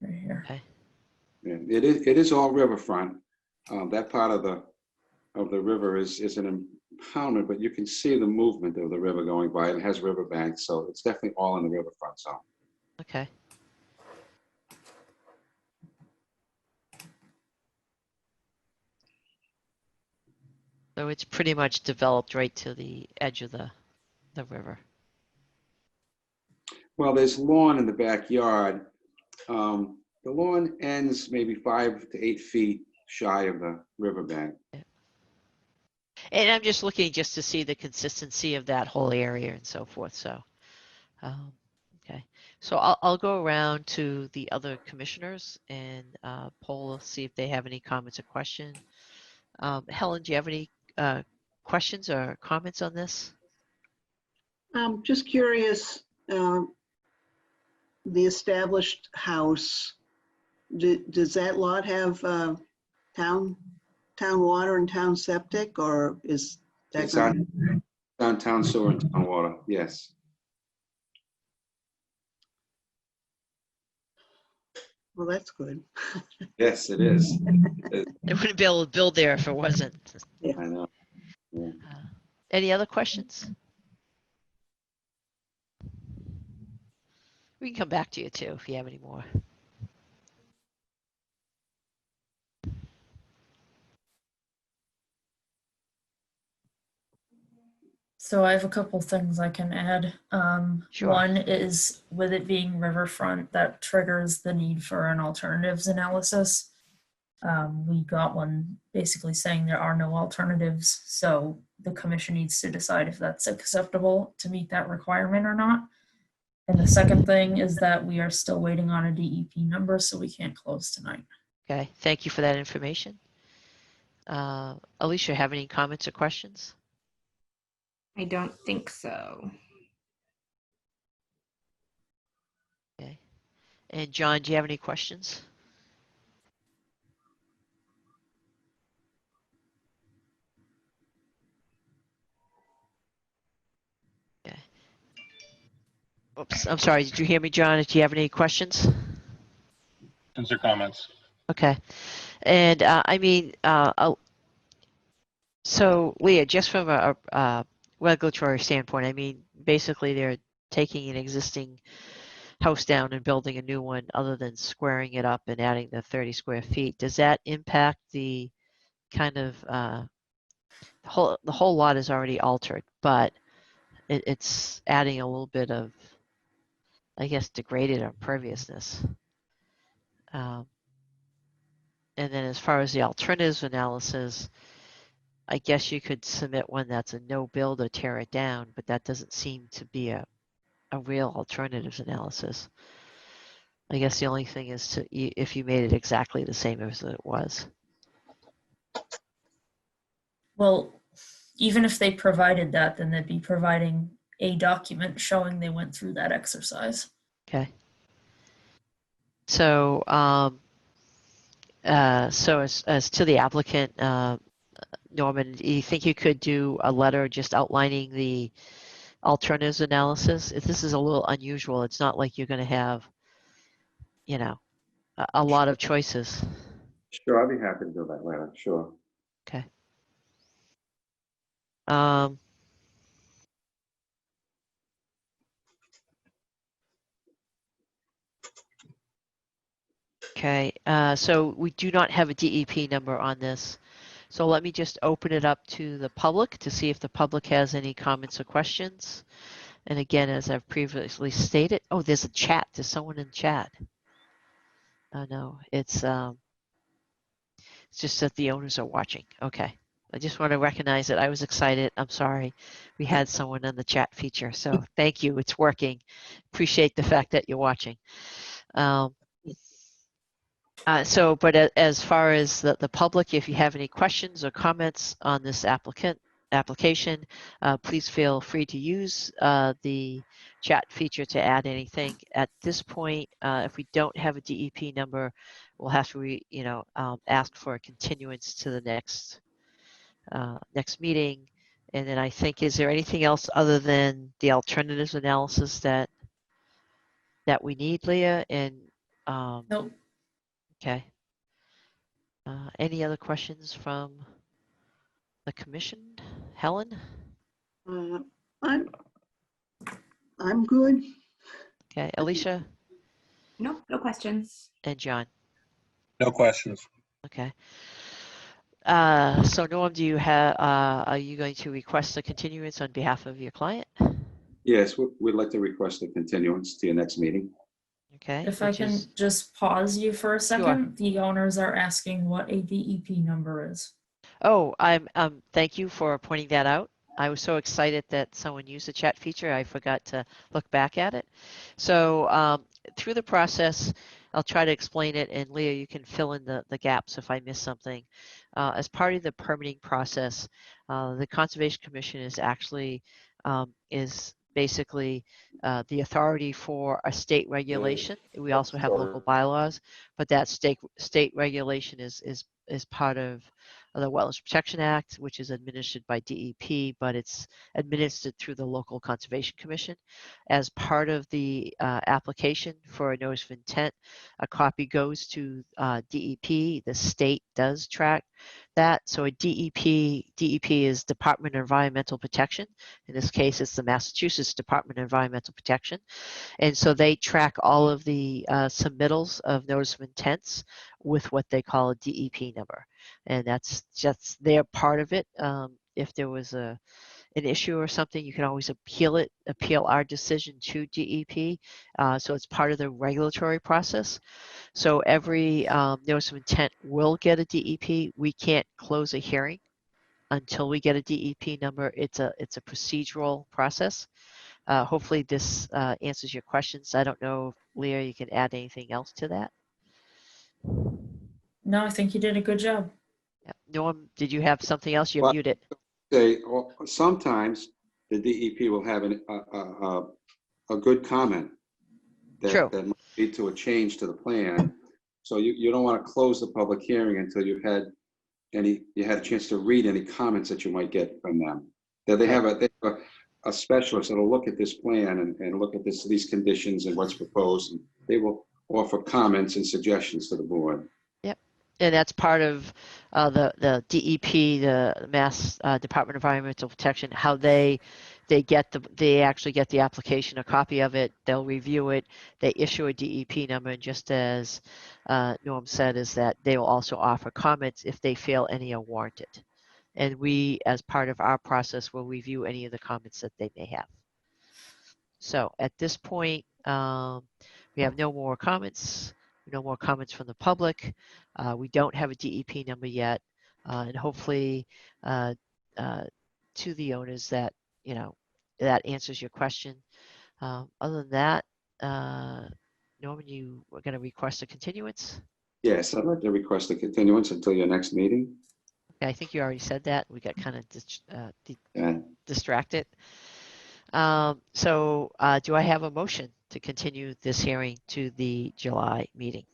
S6: Right here.
S1: Okay.
S9: Yeah, it is all riverfront. That part of the river is an impoundment, but you can see the movement of the river going by. It has riverbanks, so it's definitely all in the riverfront zone.
S1: Okay. So it's pretty much developed right to the edge of the river.
S9: Well, there's lawn in the backyard. The lawn ends maybe 5 to 8 feet shy of the riverbank.
S1: And I'm just looking just to see the consistency of that whole area and so forth. So, okay. So I'll go around to the other commissioners and poll, see if they have any comments or questions. Helen, do you have any questions or comments on this?
S3: Just curious, the established house, does that lot have town water and town septic, or is that?
S9: It's on town sewer and town water, yes.
S3: Well, that's good.
S9: Yes, it is.
S1: They wouldn't be able to build there if it wasn't.
S9: I know. Yeah.
S1: Any other questions? We can come back to you too if you have any more.
S6: So I have a couple things I can add.
S1: Sure.
S6: One is with it being riverfront, that triggers the need for an alternatives analysis. We got one basically saying there are no alternatives, so the commission needs to decide if that's acceptable to meet that requirement or not. And the second thing is that we are still waiting on a DEP number, so we can't close tonight.
S1: Okay, thank you for that information. Alicia, have any comments or questions?
S2: I don't think so.
S1: Okay. And John, do you have any questions? Okay. Oops, I'm sorry, did you hear me, John? Do you have any questions?
S4: Questions or comments?
S1: Okay. And I mean, so Leah, just from a regulatory standpoint, I mean, basically they're taking an existing house down and building a new one other than squaring it up and adding the 30 square feet. Does that impact the kind of, the whole lot is already altered, but it's adding a little bit of, I guess, degraded imperviousness. And then as far as the alternatives analysis, I guess you could submit one that's a no build or tear it down, but that doesn't seem to be a real alternatives analysis. I guess the only thing is to if you made it exactly the same as it was.
S6: Well, even if they provided that, then they'd be providing a document showing they went through that exercise.
S1: Okay. So, so as to the applicant, Norman, do you think you could do a letter just outlining the alternatives analysis? If this is a little unusual, it's not like you're going to have, you know, a lot of choices.
S9: Sure, I'd be happy to do that later, sure.
S1: Okay. Okay, so we do not have a DEP number on this. So let me just open it up to the public to see if the public has any comments or questions. And again, as I've previously stated, oh, there's a chat. There's someone in chat. Oh no, it's just that the owners are watching. Okay. I just want to recognize that I was excited. I'm sorry. We had someone on the chat feature. So thank you. It's working. Appreciate the fact that you're watching. But as far as the public, if you have any questions or comments on this application, please feel free to use the chat feature to add anything. At this point, if we don't have a DEP number, we'll have to, ask for a continuance to the next meeting. And then I think, is there anything else other than the alternatives analysis that we need, Leah? And
S6: Nope.
S1: okay. Any other questions from the commission? Helen?
S3: I'm good.
S1: Okay, Alicia
S2: No, no questions.
S1: and John.
S4: No questions.
S1: Okay. So Norm, are you going to request a continuance on behalf of your client?
S9: Yes, we'd like to request a continuance to your next meeting.
S1: Okay.
S6: If I
S1: which
S6: can
S1: is-
S6: just pause you for a second, the owners are asking what a DEP number is.
S1: Oh, thank you for pointing that out. I was so excited that someone used the chat feature, I forgot to look back at it. So through the process, I'll try to explain it, and Leah, you can fill in the gaps if I miss something. As part of the permitting process, the Conservation Commission is actually is basically the authority for a state regulation. We also have local bylaws, but that state regulation is part of the Wetlands Protection Act, which is administered by DEP, but it's administered through the local Conservation Commission. As part of the application for a notice of intent, a copy goes to DEP. The state does track that. So a DEP is Department of Environmental Protection. In this case, it's the Massachusetts Department of Environmental Protection. And so they track all of the submittals of notice of intents with what they call a DEP number. And that's just their part of it. If there was an issue or something, you can always appeal our decision to DEP. So it's part of the regulatory process. So every notice of intent will get a DEP. We can't close a hearing until we get a DEP number. It's a procedural process. Hopefully this answers your questions. I don't know, Leah, you can add anything else to that?
S6: No, I think you did a good job.
S1: Yeah. Norm, did you have something else? You're
S9: Well,
S1: muted.
S9: Sometimes the DEP will have a good comment
S1: True.
S9: that might lead to a change to the plan. So you don't want to close the public hearing until you had a chance to read any comments that you might get from them. They have a specialist that'll look at this plan and look at these conditions and what's proposed, and they will offer comments and suggestions to the board.
S1: And that's part of the DEP, the Mass Department of Environmental Protection, how they actually get the application, a copy of it, they'll review it, they issue a DEP number, and just as Norm said, is that they will also offer comments if they feel any are warranted. And we, as part of our process, will review any of the comments that they may have. So at this point, we have no more comments. No more comments from the public. We don't have a DEP number yet, and hopefully to the owners that, that answers your question. Other than that, Norman, you were going to request a continuance?
S9: Yes, I'd like to request a continuance until your next meeting.
S1: Okay, I think you already said that. We got kind of distracted. So do I have a motion to continue this hearing to the July meeting?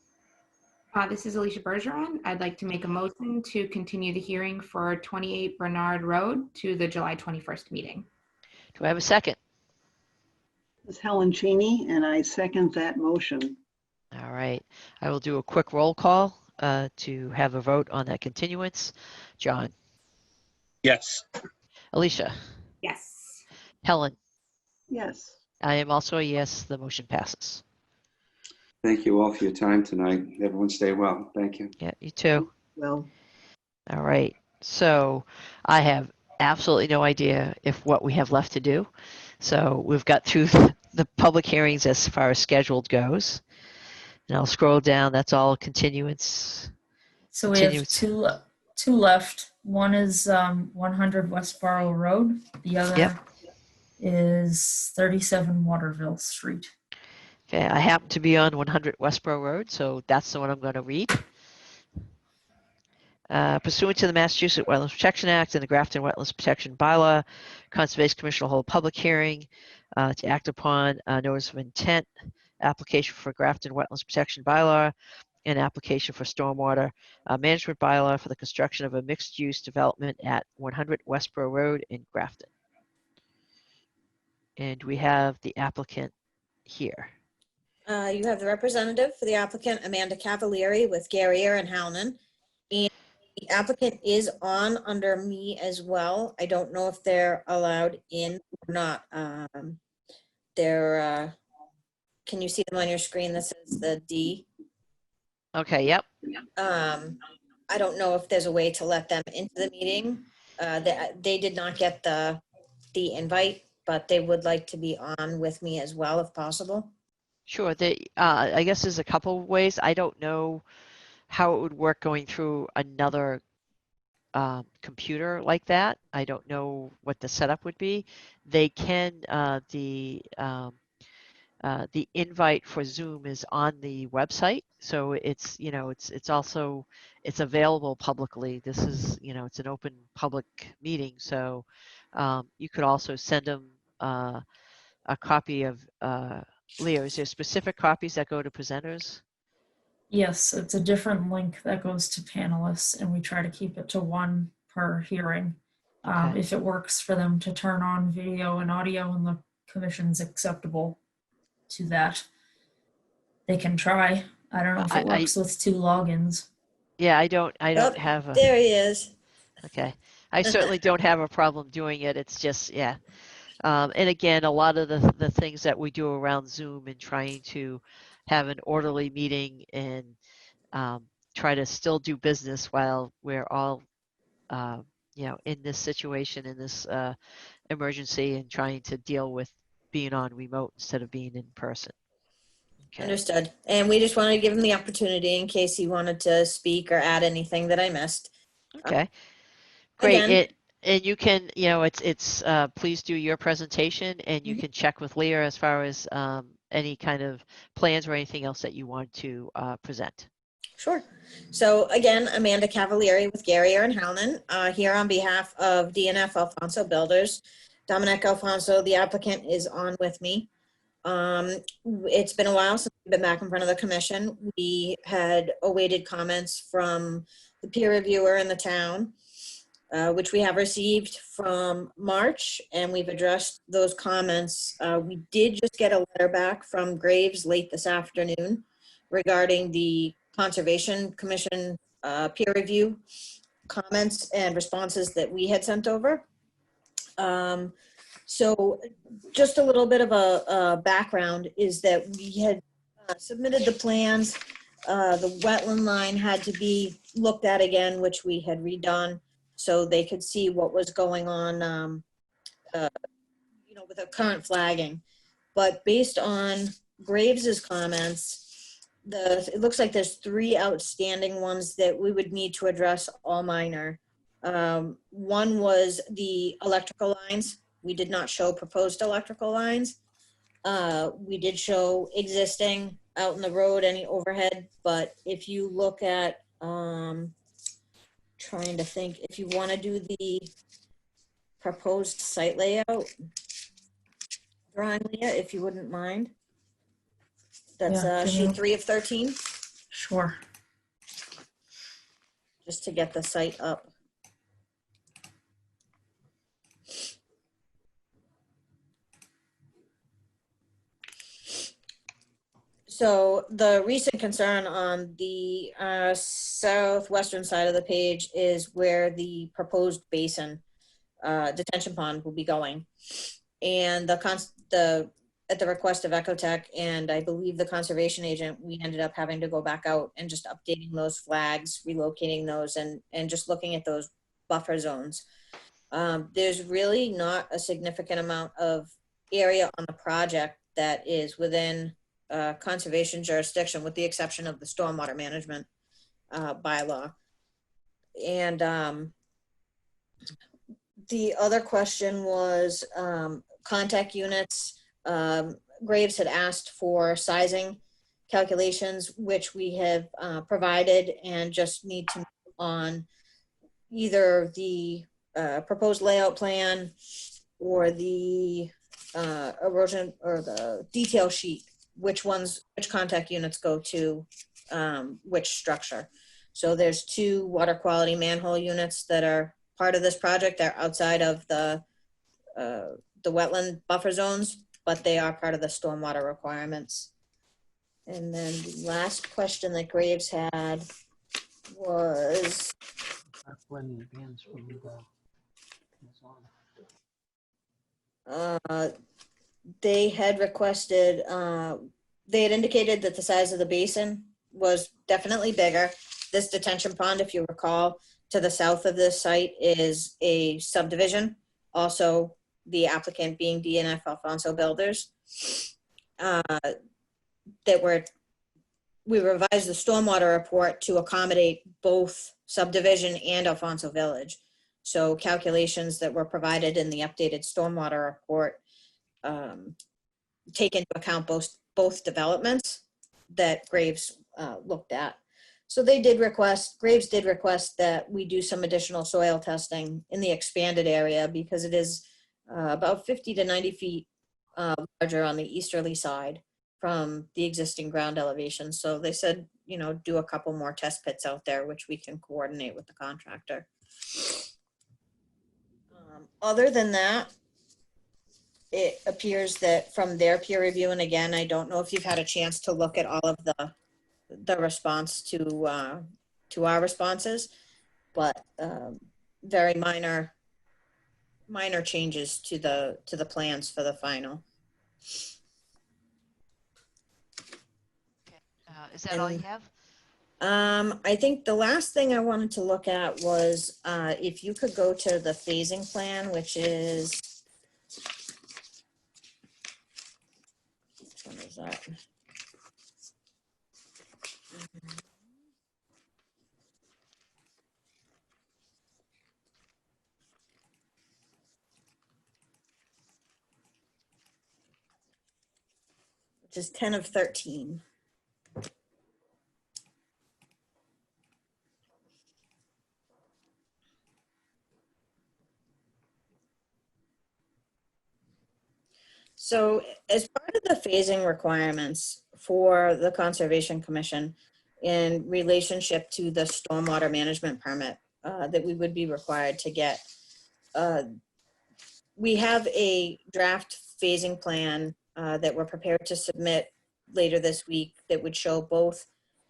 S2: This is Alicia Bergeron. I'd like to make a motion to continue the hearing for 28 Bernard Road to the July 21st meeting.
S1: Do I have a second?
S3: This is Helen Cheney, and I second that motion.
S1: All right. I will do a quick roll call to have a vote on that continuance. John?
S4: Yes.
S1: Alicia?
S2: Yes.
S1: Helen?
S3: Yes.
S1: I am also a yes. The motion passes.
S9: Thank you all for your time tonight. Everyone stay well. Thank you.
S1: Yeah, you too.
S3: Well,
S1: All right. So I have absolutely no idea what we have left to do. So we've got through the public hearings as far as scheduled goes. And I'll scroll down. That's all continuance.
S6: So we have two left. One is 100 Westboro Road. The other is 37 Waterville Street.
S1: Okay, I happen to be on 100 Westboro Road, so that's the one I'm going to read. Pursuant to the Massachusetts Wetlands Protection Act and the Grafton Wetlands Protection Bylaw, Conservation Commission will hold a public hearing to act upon a notice of intent, application for Grafton Wetlands Protection Bylaw, and application for stormwater management bylaw for the construction of a mixed-use development at 100 Westboro Road in Grafton. And we have the applicant here.
S12: You have the representative for the applicant, Amanda Cavalieri with Garrier and Hownan. And the applicant is on under me as well. I don't know if they're allowed in or not. Can you see them on your screen? This is the D.
S1: Okay, yep.
S12: I don't know if there's a way to let them into the meeting. They did not get the invite but they would like to be on with me as well if possible.
S1: Sure. I guess there's a couple of ways. I don't know how it would work going through another computer like that. I don't know what the setup would be. They can, the invite for Zoom is on the website. So it's, it's also, it's available publicly. This is, it's an open public meeting. So you could also send them a copy of, Leo, is there specific copies that go to presenters?
S6: Yes, it's a different link that goes to panelists, and we try to keep it to one per hearing.
S1: Okay.
S6: If it works for them to turn on video and audio and the commission's acceptable to that, they can try. I don't know if it works with 2 logins.
S1: Yeah, I don't
S12: Oh,
S1: have a,
S12: there he is.
S1: okay. I certainly don't have a problem doing it. It's just, yeah. And again, a lot of the things that we do around Zoom and trying to have an orderly meeting and try to still do business while we're all, in this situation, in this emergency, and trying to deal with being on remote instead of being in person. Okay.
S12: Understood. And we just wanted to give him the opportunity in case he wanted to speak or add anything that I missed.
S1: Okay. Great.
S12: Again,
S1: And you can, it's please do your presentation, and you can check with Leah as far as any kind of plans or anything else that you want to present.
S12: sure. So again, Amanda Cavalieri with Garrier and Howland, here on behalf of DNF Alfonso Builders. Dominic Alfonso, the applicant, is on with me. It's been a while since we've been back in front of the commission. We had awaited comments from the peer reviewer in the town, which we have received from March, and we've addressed those comments. We did just get a letter back from Graves late this afternoon regarding the Conservation Commission peer review comments and responses that we had sent over. So just a little bit of a background is that we had submitted the plans. The wetland line had to be looked at again, which we had redone, so they could see what was going on, with the current flagging. But based on Graves's comments, it looks like there's 3 outstanding ones that we would need to address, all minor. One was the electrical lines. We did not show proposed electrical lines. We did show existing out in the road, any overhead, but if you look at, trying to think, if you want to do the proposed site layout drawing, Leah, if you wouldn't mind. That's
S6: Yeah,
S12: sheet 3 of 13,
S6: Sure.
S12: just to get the site up. So the recent concern on the southwestern side of the page is where the proposed basin detention pond will be going. And at the request of Ecotech and I believe the conservation agent, we ended up having to go back out and just updating those flags, relocating those, and just looking at those buffer zones. There's really not a significant amount of area on the project that is within conservation jurisdiction, with the exception of the stormwater management bylaw. And the other question was contact units. Graves had asked for sizing calculations, which we have provided, and just need to move on either the proposed layout plan or the erosion or the detail sheet, which contact units go to which structure. So there's 2 water quality manhole units that are part of this project. They're outside of the wetland buffer zones, but they are part of the stormwater requirements. And then the last question that Graves had was they had requested, they had indicated that the size of the basin was definitely bigger. This detention pond, if you recall, to the south of this site is a subdivision, also the applicant being DNF Alfonso Builders, we revised the stormwater report to accommodate both subdivision and Alfonso Village. So calculations that were provided in the updated stormwater report take into account both developments that Graves looked at. So Graves did request that we do some additional soil testing in the expanded area because it is about 50 to 90 feet larger on the easterly side from the existing ground elevation. So they said, you know, do a couple more test pits out there, which we can coordinate with the contractor. Other than that, it appears that from their peer review, and again, I don't know if you've had a chance to look at all of the response to our responses, but very minor changes to the plans for the final.
S1: Is that all you have?
S12: I think the last thing I wanted to look at was if you could go to the phasing plan, which is, which one is that? Which is 10 of 13. So as part of the phasing requirements for the Conservation Commission in relationship to the stormwater management permit that we would be required to get, we have a draft phasing plan that we're prepared to submit later this week that would show both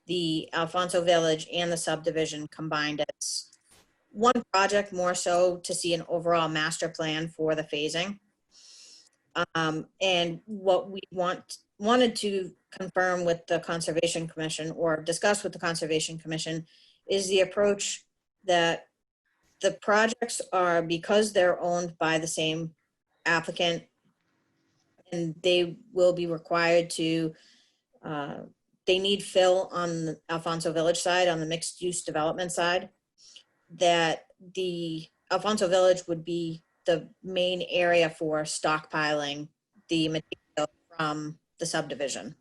S12: the Alfonso Village and the subdivision combined as one project, more so to see an overall master plan for the phasing. And what we wanted to confirm with the Conservation Commission or discuss with the Conservation Commission is the approach that the projects are, because they're owned by the same applicant, and they will be required to, they need fill on the Alfonso Village side, on the mixed use development side, that the Alfonso Village would be the main area for stockpiling the material from the subdivision.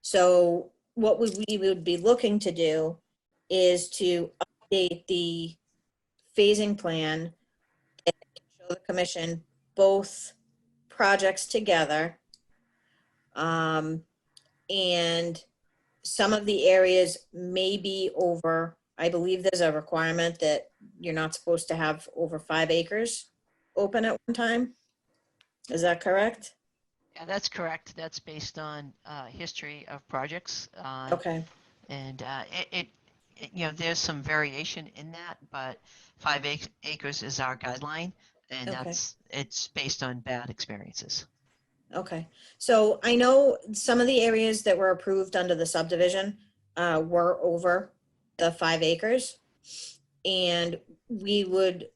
S12: So what we would be looking to do is to update the phasing plan and show the commission both projects together. And some of the areas may be over, I believe there's a requirement that you're not supposed to have over 5 acres open at one time. Is that correct?
S1: Yeah, that's correct. That's based on history of projects.
S12: Okay.
S1: And you know, there's some variation in that, but 5 acres is our guideline, and
S12: Okay.
S1: it's based on bad experiences.
S12: Okay. So I know some of the areas that were approved under the subdivision were over the 5 acres. And we would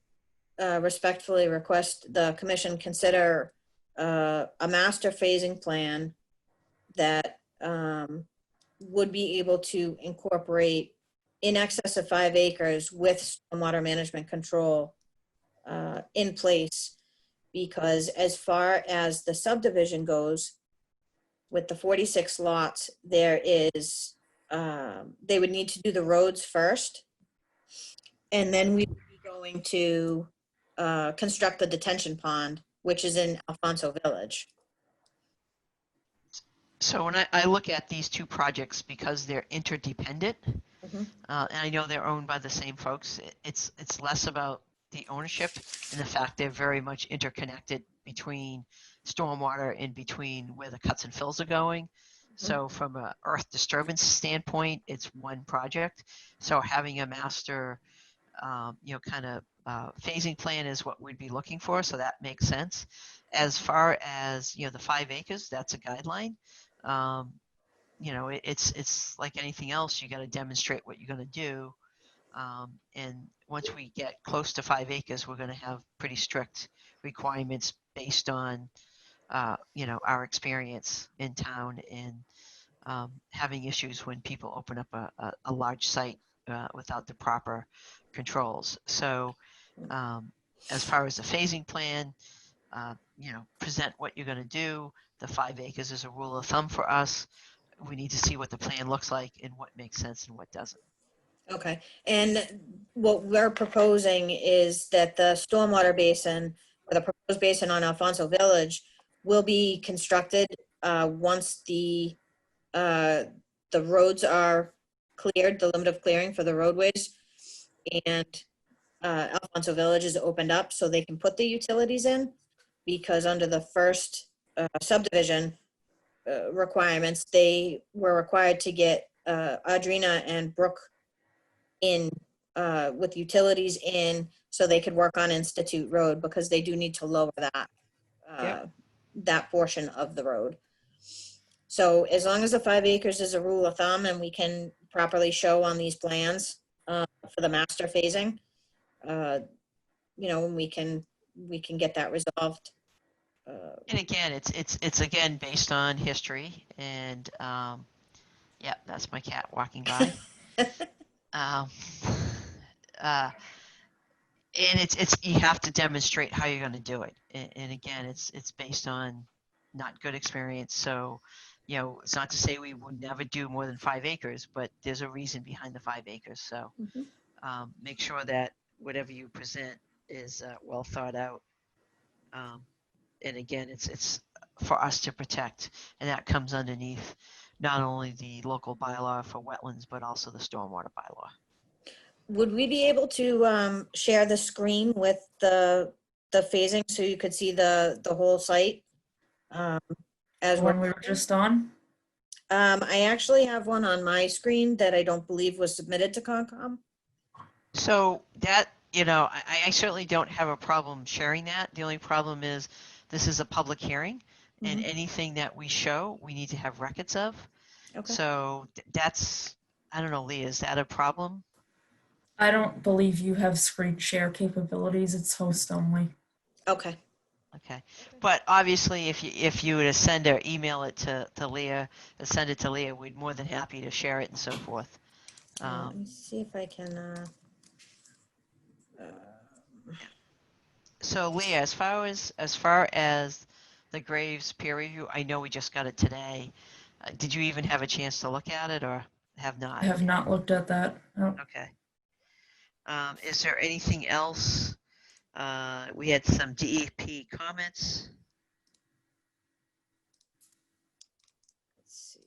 S12: respectfully request the commission consider a master phasing plan that would be able to incorporate in excess of 5 acres with stormwater management control in place. Because as far as the subdivision goes, with the 46 lots, there is, they would need to do the roads first. And then we would be going to construct the detention pond, which is in Alfonso Village.
S1: So when I look at these two projects, because they're interdependent,
S12: Mhm.
S1: And I know they're owned by the same folks, it's less about the ownership and the fact they're very much interconnected between stormwater and between where the cuts and fills are going. So from a earth disturbance standpoint, it's one project. So having a master, you know, kind of phasing plan is what we'd be looking for. So that makes sense. As far as, you know, the 5 acres, that's a guideline. You know, it's like anything else. You got to demonstrate what you're going to do. And once we get close to 5 acres, we're going to have pretty strict requirements based on, our experience in town and having issues when people open up a large site without the proper controls. So as far as the phasing plan, present what you're going to do. The 5 acres is a rule of thumb for us. We need to see what the plan looks like and what makes sense and what doesn't.
S12: Okay, and what we're proposing is that the stormwater basin, or the proposed basin on Alfonso Village, will be constructed once the roads are cleared, the limit of clearing for the roadways, and Alfonso Village is opened up so they can put the utilities in, because under the first subdivision requirements, they were required to get Audrina and Brook in with utilities in so they could work on Institute Road, because they do need to lower that that portion of the road. So as long as the 5 acres is a rule of thumb and we can properly show on these plans for the master phasing, we can get that resolved.
S1: And again, it's again based on history and that's my cat walking by. um, and it's you have to demonstrate how you're going to do it. And again, it's based on not good experience. So, it's not to say we would never do more than 5 acres, but there's a reason behind the 5 acres. So make sure that whatever you present is well thought out. And again, it's for us to protect, and that comes underneath not only the local bylaw for wetlands, but also the stormwater bylaw.
S12: Would we be able to share the screen with the phasing so you could see the whole site? As
S6: One we were just on?
S12: I actually have one on my screen that I don't believe was submitted to Concom.
S1: So that, I certainly don't have a problem sharing that. The only problem is this is a public hearing, and anything that we show, we need to have records of.
S12: Okay.
S1: So that's, I don't know, Leah, is that a problem?
S6: I don't believe you have screen share capabilities. It's host only.
S12: Okay.
S1: Okay, but obviously, if you were to send or email it to Leah, or send it to Leah, we'd more than happy to share it and so forth.
S12: Let me see if I can.
S1: So Leah, as far as the Graves peer review, I know we just got it today. Did you even have a chance to look at it, or have not?
S6: I have not looked at that. No.
S1: Okay. Is there anything else? We had some DEP comments.
S12: Let's see.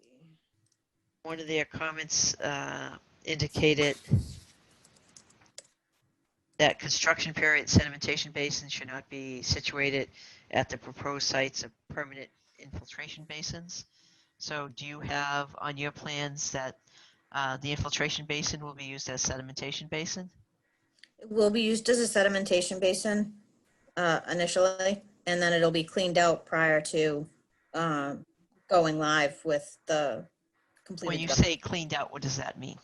S1: One of their comments indicated that construction period sedimentation basins should not be situated at the proposed sites of permanent infiltration basins. So do you have on your plans that the infiltration basin will be used as sedimentation basin?
S12: It will be used as a sedimentation basin initially, and then it'll be cleaned out prior to going live with the completed.
S1: When you say cleaned out, what does that mean?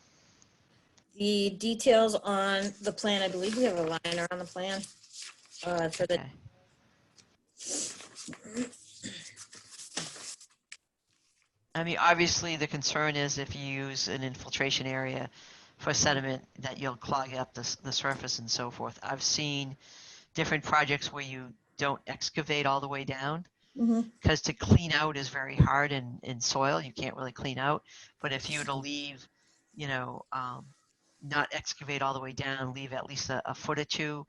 S12: The details on the plan, I believe we have a liner on the plan for the.
S1: Okay. I mean, obviously the concern is if you use an infiltration area for sediment that you'll clog up the surface and so forth. I've seen different projects where you don't excavate all the way down, because to clean out is very hard in soil. You can't really clean out. But if you were to leave, not excavate all the way down, leave at least a foot or two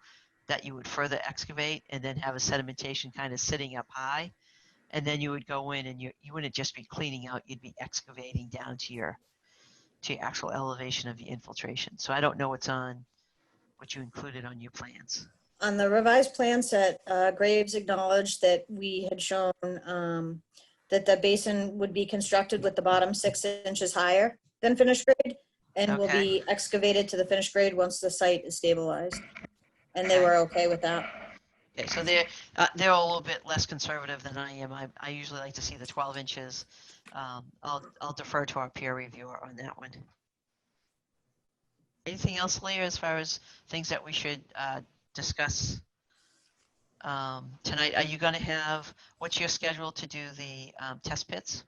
S1: that you would further excavate, and then have a sedimentation kind of sitting up high. And then you would go in and you wouldn't just be cleaning out, you'd be excavating down to your actual elevation of the infiltration. So I don't know what's on what you included on your plans.
S12: On the revised plan set, Graves acknowledged that we had shown that the basin would be constructed with the bottom 6 inches higher than finished grade, and will be excavated to the finished grade once the site is stabilized. And they were okay with that.
S1: Okay, so they're a little bit less conservative than I am. I usually like to see the 12 inches. I'll defer to our peer reviewer on that one. Anything else, Leah, as far as things that we should discuss tonight. Are you going to have, what's your schedule to do the test pits?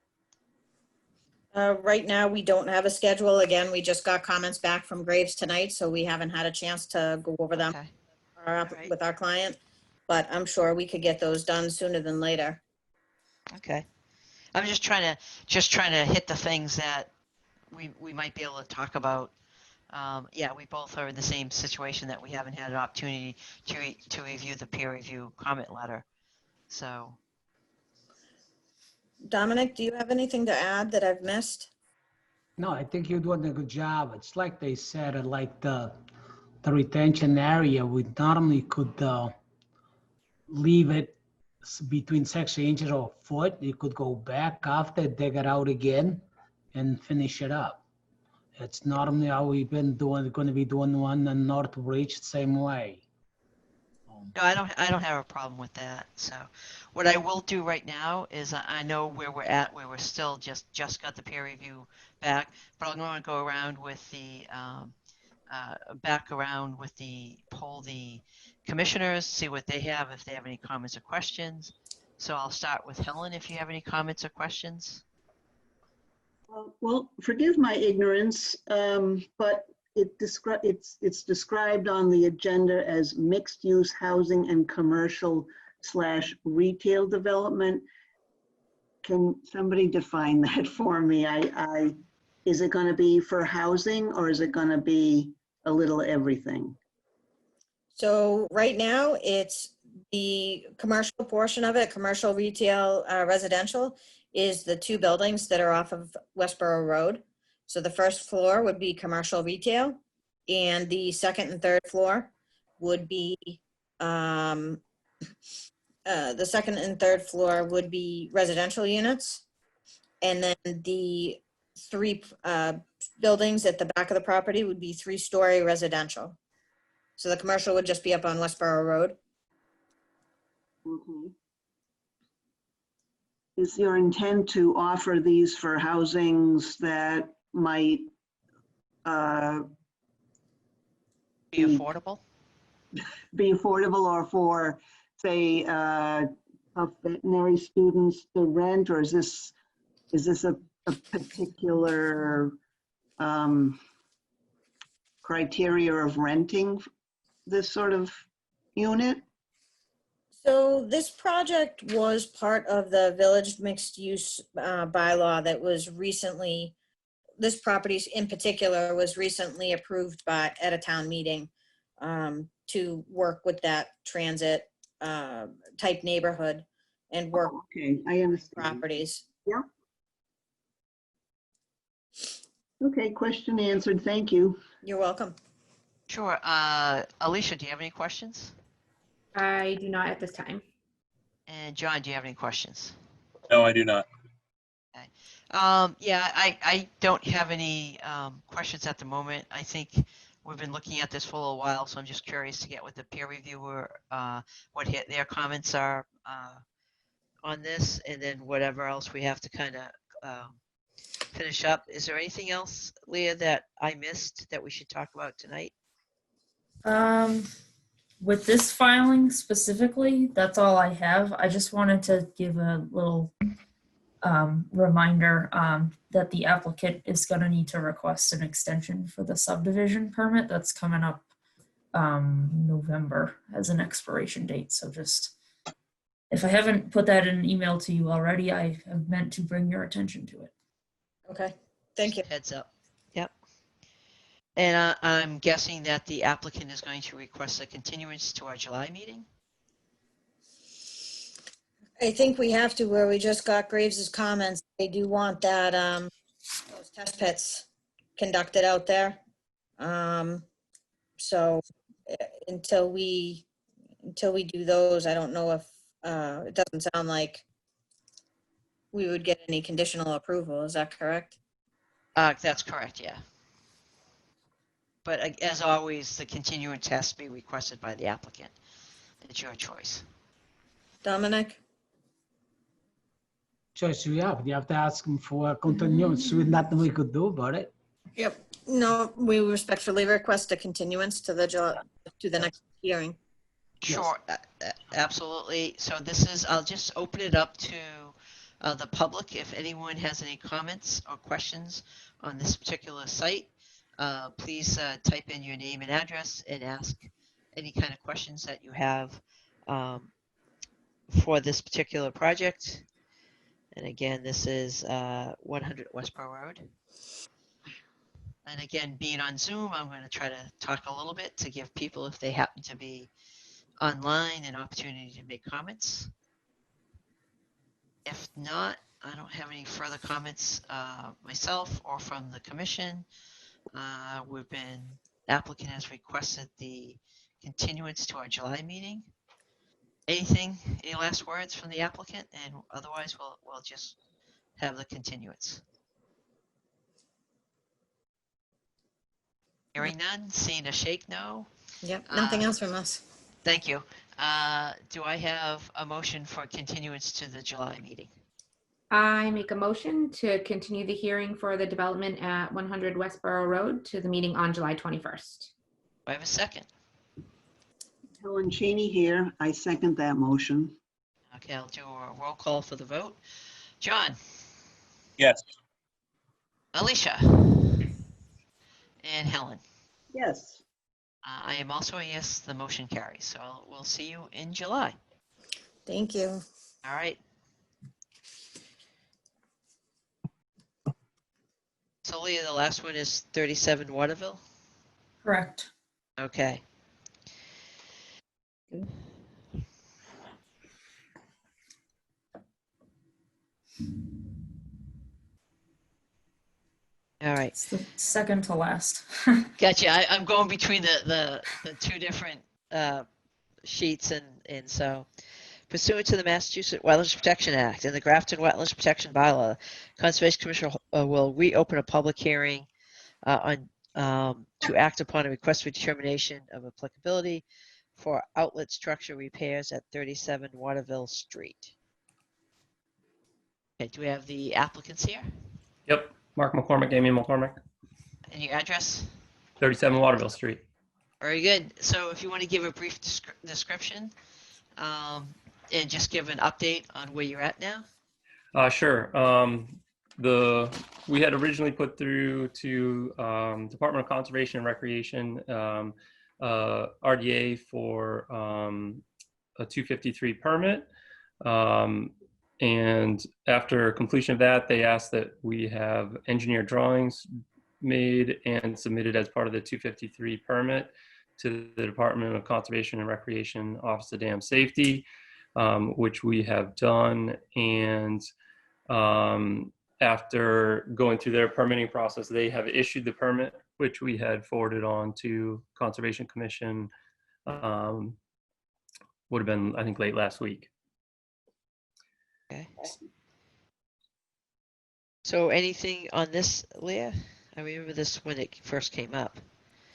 S12: Right now, we don't have a schedule. Again, we just got comments back from Graves tonight, so we haven't had a chance to go over them
S1: Okay. Right.
S12: with our client. But I'm sure we could get those done sooner than later.
S1: Okay. I'm just trying to hit the things that we might be able to talk about. Yeah, we both are in the same situation that we haven't had an opportunity to review the peer review comment letter. So,
S12: Dominic, do you have anything to add that I've missed?
S13: No, I think you're doing a good job. It's like they said, like the retention area, we normally could leave it between 6 inches or a foot. You could go back after, dig it out again, and finish it up. It's normally how we've been doing. Going to be doing one in North Reach, same way.
S1: no, I don't have a problem with that. So, what I will do right now is I know where we're at, where we're still just got the peer review back, but I'm going to go around with the poll the commissioners, see what they have, if they have any comments or questions. So I'll start with Helen if you have any comments or questions.
S3: Well, forgive my ignorance, but it's described on the agenda as mixed-use housing and commercial/retail development. Can somebody define that for me? Is it going to be for housing, or is it going to be a little everything?
S12: So right now, it's the commercial portion of it, commercial, retail, residential, is the two buildings that are off of Westboro Road. So the first floor would be commercial retail, and the second and third floor would be residential units. And then the three buildings at the back of the property would be 3-story residential. So the commercial would just be up on Westboro Road.
S3: Mm-hmm. Is your intent to offer these for housings that might
S1: Be affordable?
S3: be affordable, or for, say, veterinary students to rent, or is this a particular criteria of renting this sort of unit?
S12: So this project was part of the village mixed use bylaw that was recently, this property in particular was recently approved at a town meeting to work with that transit type neighborhood and work
S3: Okay, I understand.
S12: properties.
S3: Yeah. Okay, question answered. Thank you.
S12: You're welcome.
S1: Sure. Alicia, do you have any questions?
S2: I do not at this time.
S1: And John, do you have any questions?
S4: No, I do not.
S1: Okay. Yeah, I don't have any questions at the moment. I think we've been looking at this for a little while, so I'm just curious to get what the peer reviewer, what their comments are on this, and then whatever else we have to kind of finish up. Is there anything else, Leah, that I missed that we should talk about tonight?
S6: With this filing specifically, that's all I have. I just wanted to give a little reminder that the applicant is going to need to request an extension for the subdivision permit that's coming up November as an expiration date. So just, if I haven't put that in an email to you already, I have meant to bring your attention to it.
S12: Okay, thank you.
S1: Heads up. Yep. And I'm guessing that the applicant is going to request a continuance to our July meeting?
S12: I think we have to, where we just got Graves's comments. They do want that, those test pits conducted out there. So until we do those, I don't know if, it doesn't sound like we would get any conditional approval. Is that correct?
S1: That's correct, yeah. But as always, the continuance has to be requested by the applicant. It's your choice.
S12: Dominic?
S13: Choice you have to ask them for continuance. There's nothing we could do about it.
S12: Yep. No, we respectfully request a continuance to the next hearing.
S1: Sure, absolutely. So this is, I'll just open it up to the public. If anyone has any comments or questions on this particular site, please type in your name and address and ask any kind of questions that you have for this particular project. And again, this is 100 Westboro Road. And again, being on Zoom, I'm going to try to talk a little bit to give people, if they happen to be online, an opportunity to make comments. If not, I don't have any further comments myself or from the commission. Applicant has requested the continuance to our July meeting. Any last words from the applicant? And otherwise, we'll just have the continuance. Hearing none, seeing a shake no.
S12: Yep, nothing else from us.
S1: Thank you. Do I have a motion for continuance to the July meeting?
S2: I make a motion to continue the hearing for the development at 100 Westboro Road to the meeting on July 21st.
S1: Do I have a second?
S3: Helen Cheney here. I second that motion.
S1: Okay, I'll do a roll call for the vote. John?
S4: Yes.
S1: Alicia? And Helen?
S3: Yes.
S1: I am also a yes, the motion carries. So we'll see you in July.
S12: Thank you.
S1: All right. So Leah, the last one is 37 Waterville?
S6: Correct.
S1: Okay. All right.
S6: It's the second to last.
S1: Gotcha. I'm going between the two different sheets, and so pursuant to the Massachusetts Wetlands Protection Act and the Grafton Wetlands Protection Bylaw, Conservation Commission will reopen a public hearing to act upon a request for determination of applicability for outlet structure repairs at 37 Waterville Street. Okay, do we have the applicants here?
S8: Yep. Mark McCormick, Amy McCormick,
S1: And your address?
S8: 37 Waterville Street.
S1: Very good. So if you want to give a brief description and just give an update on where you're at now.
S8: Sure. We had originally put through to Department of Conservation and Recreation RDA for a 253 permit. And after completion of that, they asked that we have engineered drawings made and submitted as part of the 253 permit to the Department of Conservation and Recreation Office of Dam Safety, which we have done. And after going through their permitting process, they have issued the permit, which we had forwarded on to Conservation Commission, would have been, I think, late last week.
S1: Okay. So anything on this, Leah? I remember this when it first came up.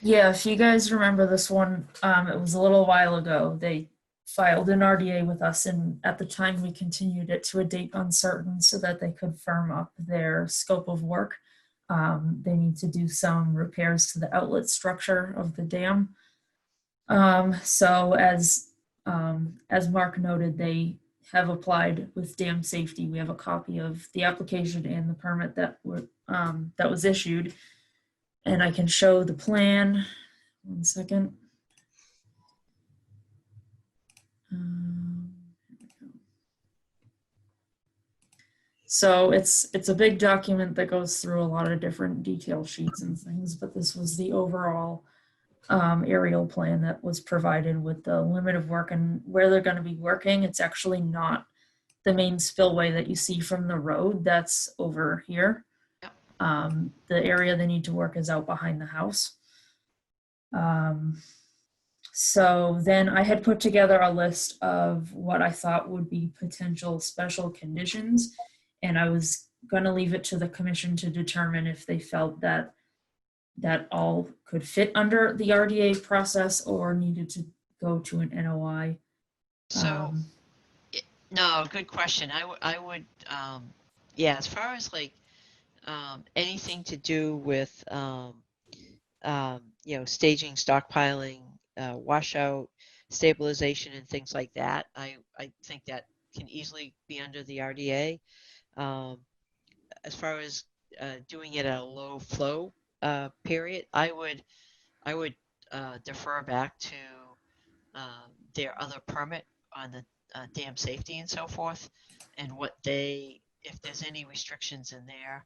S6: Yeah, if you guys remember this one, it was a little while ago. They filed an RDA with us, and at the time we continued it to a date uncertain so that they could firm up their scope of work. They need to do some repairs to the outlet structure of the dam. So as Mark noted, they have applied with dam safety. We have a copy of the application and the permit that was issued, and I can show the plan. One second. So it's a big document that goes through a lot of different detail sheets and things, but this was the overall aerial plan that was provided with the limit of work and where they're going to be working. It's actually not the main spillway that you see from the road. That's over here. The area they need to work is out behind the house. So then I had put together a list of what I thought would be potential special conditions, and I was going to leave it to the commission to determine if they felt that all could fit under the RDA process or needed to go to an NOI.
S1: So, no, good question. I would, yeah, as far as like anything to do with, staging, stockpiling, washout, stabilization and things like that. I think that can easily be under the RDA. As far as doing it at a low flow period, I would defer back to their other permit on the dam safety and so forth, and if there's any restrictions in there.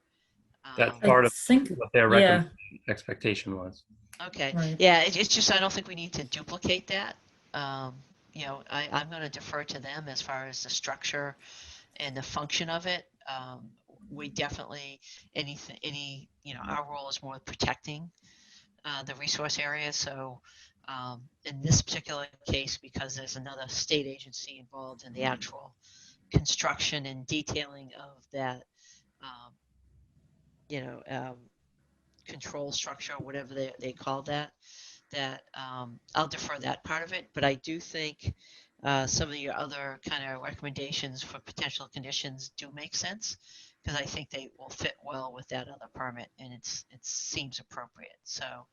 S8: That's
S6: I
S8: part of
S6: think,
S8: what their
S6: yeah,
S8: expectation was.
S1: Okay,
S6: right.
S1: yeah, it's just I don't think we need to duplicate that. I'm going to defer to them as far as the structure and the function of it. We definitely, our role is more protecting the resource area. So in this particular case, because there's another state agency involved in the actual construction and detailing of that, control structure, whatever they call that, I'll defer that part of it. But I do think some of your other kind of recommendations for potential conditions do make sense, because I think they will fit well with that other permit, and it seems appropriate. So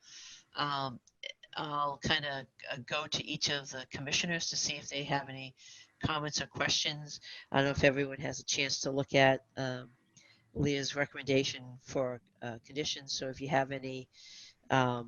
S1: I'll kind of go to each of the commissioners to see if they have any comments or questions. I don't know if everyone has a chance to look at Leah's recommendation for conditions. So if you have any, if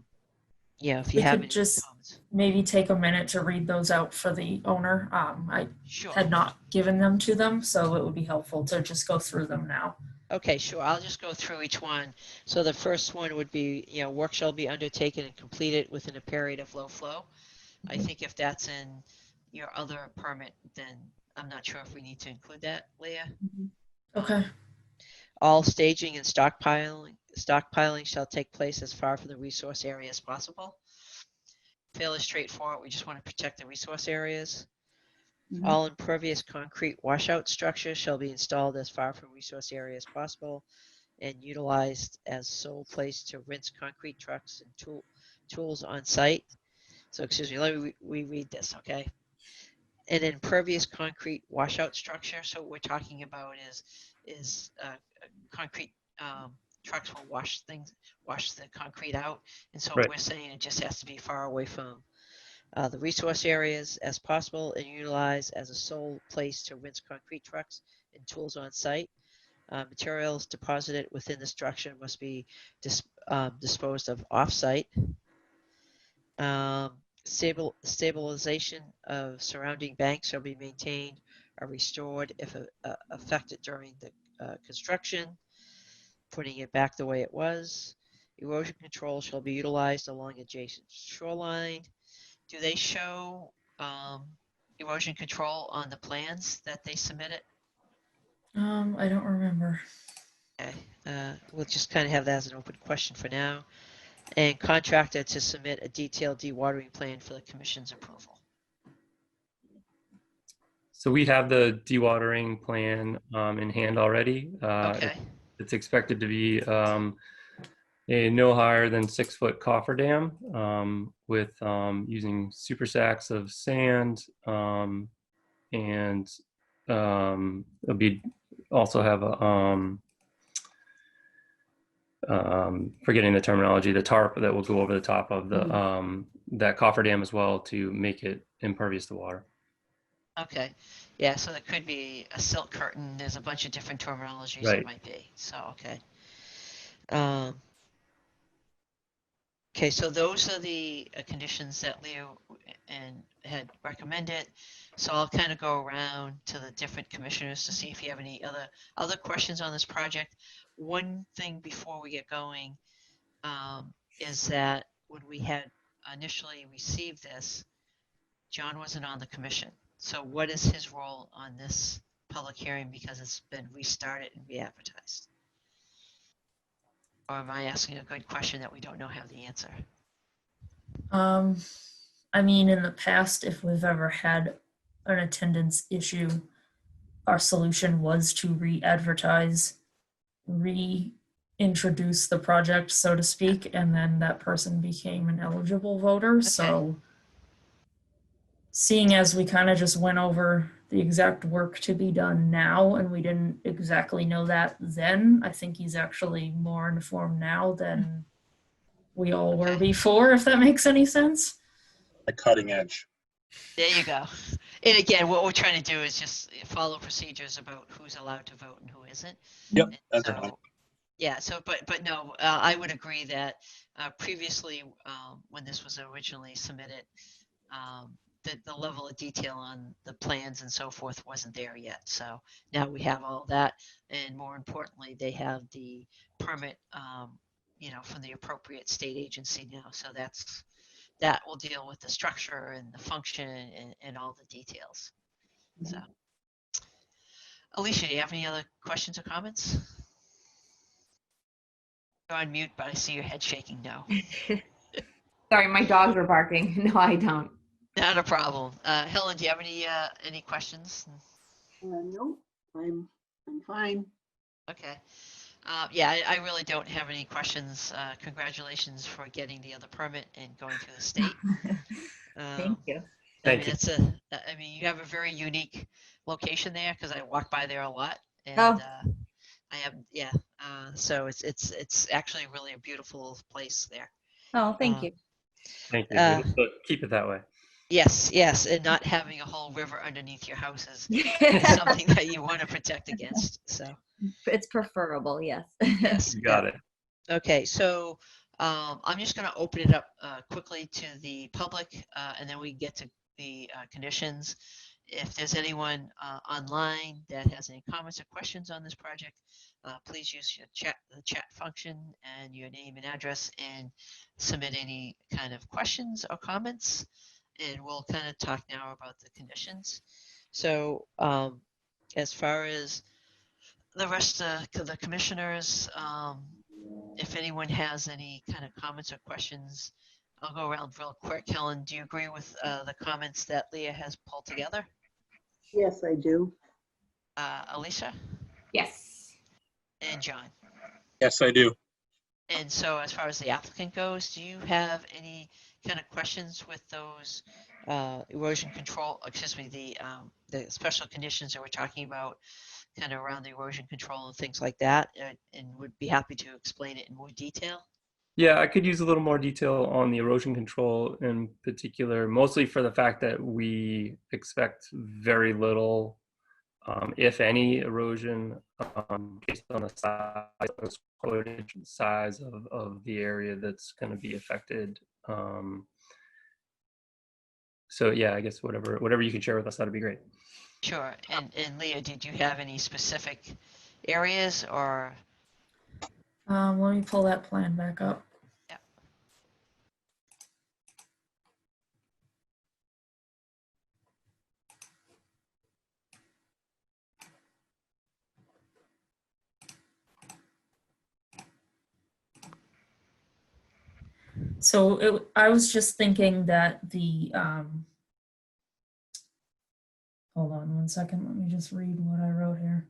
S1: you
S6: We
S1: have
S6: could
S1: any
S6: just
S1: comments.
S6: maybe take a minute to read those out for the owner. I
S1: Sure.
S6: had not given them to them, so it would be helpful to just go through them now.
S1: Okay, sure. I'll just go through each one. So the first one would be, work shall be undertaken and completed within a period of low flow. I think if that's in your other permit, then I'm not sure if we need to include that, Leah.
S6: Okay.
S1: All staging and stockpiling shall take place as far from the resource area as possible. Fairly straightforward. We just want to protect the resource areas. All impervious concrete washout structures shall be installed as far from resource area as possible and utilized as sole place to rinse concrete trucks and tools on site. So, excuse me, let me reread this, okay? An impervious concrete washout structure. So what we're talking about is concrete trucks will wash the concrete out. And so
S8: Right.
S1: we're saying it just has to be far away from the resource areas as possible and utilize as a sole place to rinse concrete trucks and tools on site. Materials deposited within the structure must be disposed of off-site. Stabilization of surrounding banks shall be maintained or restored if affected during the construction, putting it back the way it was. Erosion control shall be utilized along adjacent shoreline. Do they show erosion control on the plans that they submitted?
S6: I don't remember.
S1: Okay, we'll just kind of have that as an open question for now. And contractor to submit a detailed dewatering plan for the commission's approval.
S8: So we have the dewatering plan in hand already.
S1: Okay,
S8: It's expected to be a no higher than 6 foot cofferdam with using super sacks of sand, and it'll be also have a forgetting the terminology, the tarp that will go over the top of the that cofferdam as well to make it impervious to water.
S1: okay. Yeah, so there could be a silk curtain. There's a bunch of different terminologies
S8: Right.
S1: there might be. So, okay. Okay, so those are the conditions that Leo had recommended. So I'll kind of go around to the different commissioners to see if you have any other questions on this project. One thing before we get going is that when we had initially received this, John wasn't on the commission. So what is his role on this public hearing, because it's been restarted and re-advertised? Or am I asking a good question that we don't have the answer?
S6: I mean, in the past, if we've ever had an attendance issue, our solution was to re-advertise, reintroduce the project, so to speak, and then that person became an eligible voter.
S1: Okay.
S6: So seeing as we kind of just went over the exact work to be done now, and we didn't exactly know that then, I think he's actually more informed now than we all were
S1: Okay.
S6: before, if that makes any sense.
S4: A cutting edge.
S1: There you go. And again, what we're trying to do is just follow procedures about who's allowed to vote and who isn't.
S4: Yep,
S1: And
S4: that's fine.
S1: so, yeah, so, but no, I would agree that previously, when this was originally submitted, the level of detail on the plans and so forth wasn't there yet. So now we have all that, and more importantly, they have the permit, from the appropriate state agency now. So that will deal with the structure and the function and all the details. So, Alicia, do you have any other questions or comments? You're on mute, but I see your head shaking no.
S2: Sorry, my dogs were barking. No, I don't.
S1: Not a problem. Helen, do you have any questions?
S3: Nope, I'm fine.
S1: Okay. Yeah, I really don't have any questions. Congratulations for getting the other permit and going through the state.
S6: Thank you.
S8: Thank you.
S1: I mean, you have a very unique location there because I walk by there a lot, and
S6: Oh.
S1: I have, yeah. So it's actually really a beautiful place there.
S6: Oh, thank you.
S8: Thank you. We'll keep it that way.
S1: Yes, and not having a whole river underneath your house is something that you want to protect against. So
S6: It's preferable, yes.
S1: yes,
S8: You got it.
S1: Okay, so I'm just going to open it up quickly to the public, and then we get to the conditions. If there's anyone online that has any comments or questions on this project, please use the chat function and your name and address and submit any kind of questions or comments. And we'll kind of talk now about the conditions. So as far as the rest of the commissioners, if anyone has any kind of comments or questions, I'll go around real quick. Helen, do you agree with the comments that Leah has pulled together?
S3: Yes, I do.
S1: Alicia?
S2: Yes.
S1: And John?
S4: Yes, I do.
S1: And so as far as the applicant goes, do you have any kind of questions with those erosion control, the special conditions that we're talking about, kind of around the erosion control and things like that, and would be happy to explain it in more detail?
S8: Yeah, I could use a little more detail on the erosion control in particular, mostly for the fact that we expect very little, if any, erosion based on the size of the area that's going to be affected. So yeah, I guess whatever you could share with us, that'd be great.
S1: Sure. And Leah, did you have any specific areas or?
S6: Let me pull that plan back up.
S1: Yeah.
S6: So I was just thinking that the, hold on one second, let me just read what I wrote here.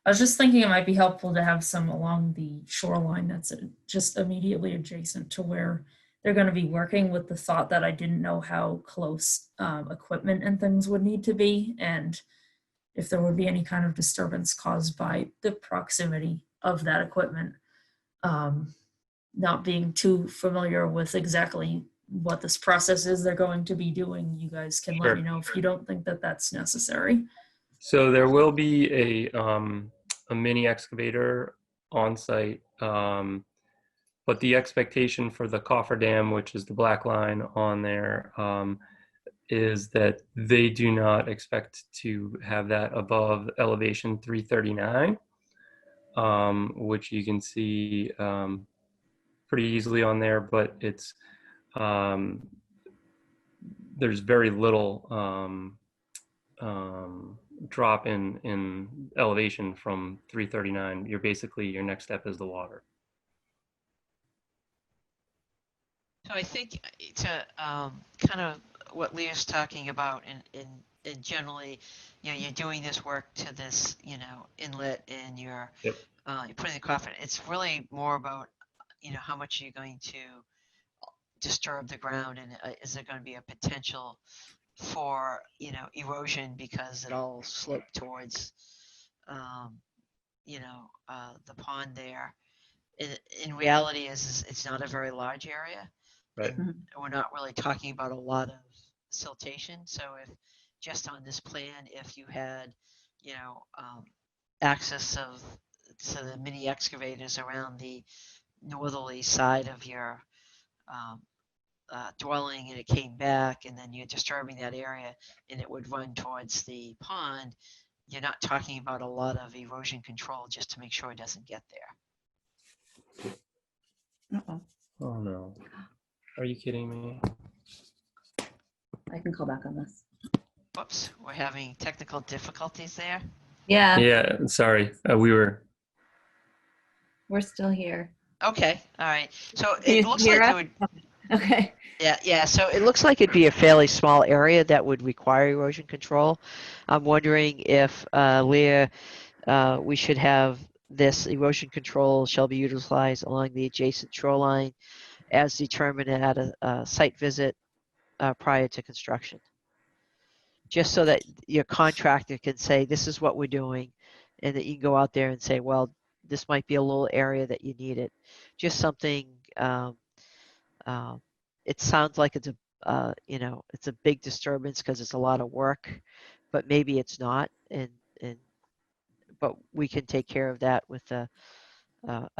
S6: I was just thinking it might be helpful to have some along the shoreline that's just immediately adjacent to where they're going to be working, with the thought that I didn't know how close equipment and things would need to be, and if there would be any kind of disturbance caused by the proximity of that equipment. Not being too familiar with exactly what this process is they're going to be doing, you guys can let me know if you don't think that that's necessary.
S8: So there will be a mini excavator on site, but the expectation for the cofferdam, which is the black line on there, is that they do not expect to have that above elevation 339, which you can see pretty easily on there, but it's there's very little drop in elevation from 339. You're basically, your next step is the water.
S1: So I think to kind of what Leah's talking about, and generally, you're doing this work to this, inlet, and you're putting the coffin. It's really more about, how much you're going to disturb the ground, and is there going to be a potential for erosion because it all sloped towards the pond there. In reality, is it's not a very large area,
S8: Right.
S1: And we're not really talking about a lot of siltation. So if just on this plan, if you had, you know, access to the mini excavators around the northerly side of your dwelling and it came back and then you're disturbing that area and it would run towards the pond, you're not talking about a lot of erosion control just to make sure it doesn't get there.
S14: Uh-oh.
S8: Oh no. Are you kidding me?
S14: I can call back on this.
S1: Whoops, we're having technical difficulties there.
S14: Yeah,
S8: Yeah, sorry.
S14: we're still here.
S1: Okay, all right. So
S14: Can
S1: it
S14: you
S1: looks
S14: hear
S1: like
S14: us?
S1: it would,
S14: Okay.
S1: yeah, so it looks like it'd be a fairly small area that would require erosion control. I'm wondering if, Leah, we should have this erosion control shall be utilized along the adjacent shoreline as determined at a site visit prior to construction. Just so that your contractor can say, this is what we're doing, and that you can go out there and say, well, this might be a little area that you need it. Just something, it sounds like it's a, you know, it's a big disturbance because it's a lot of work, but maybe it's not, but we can take care of that with a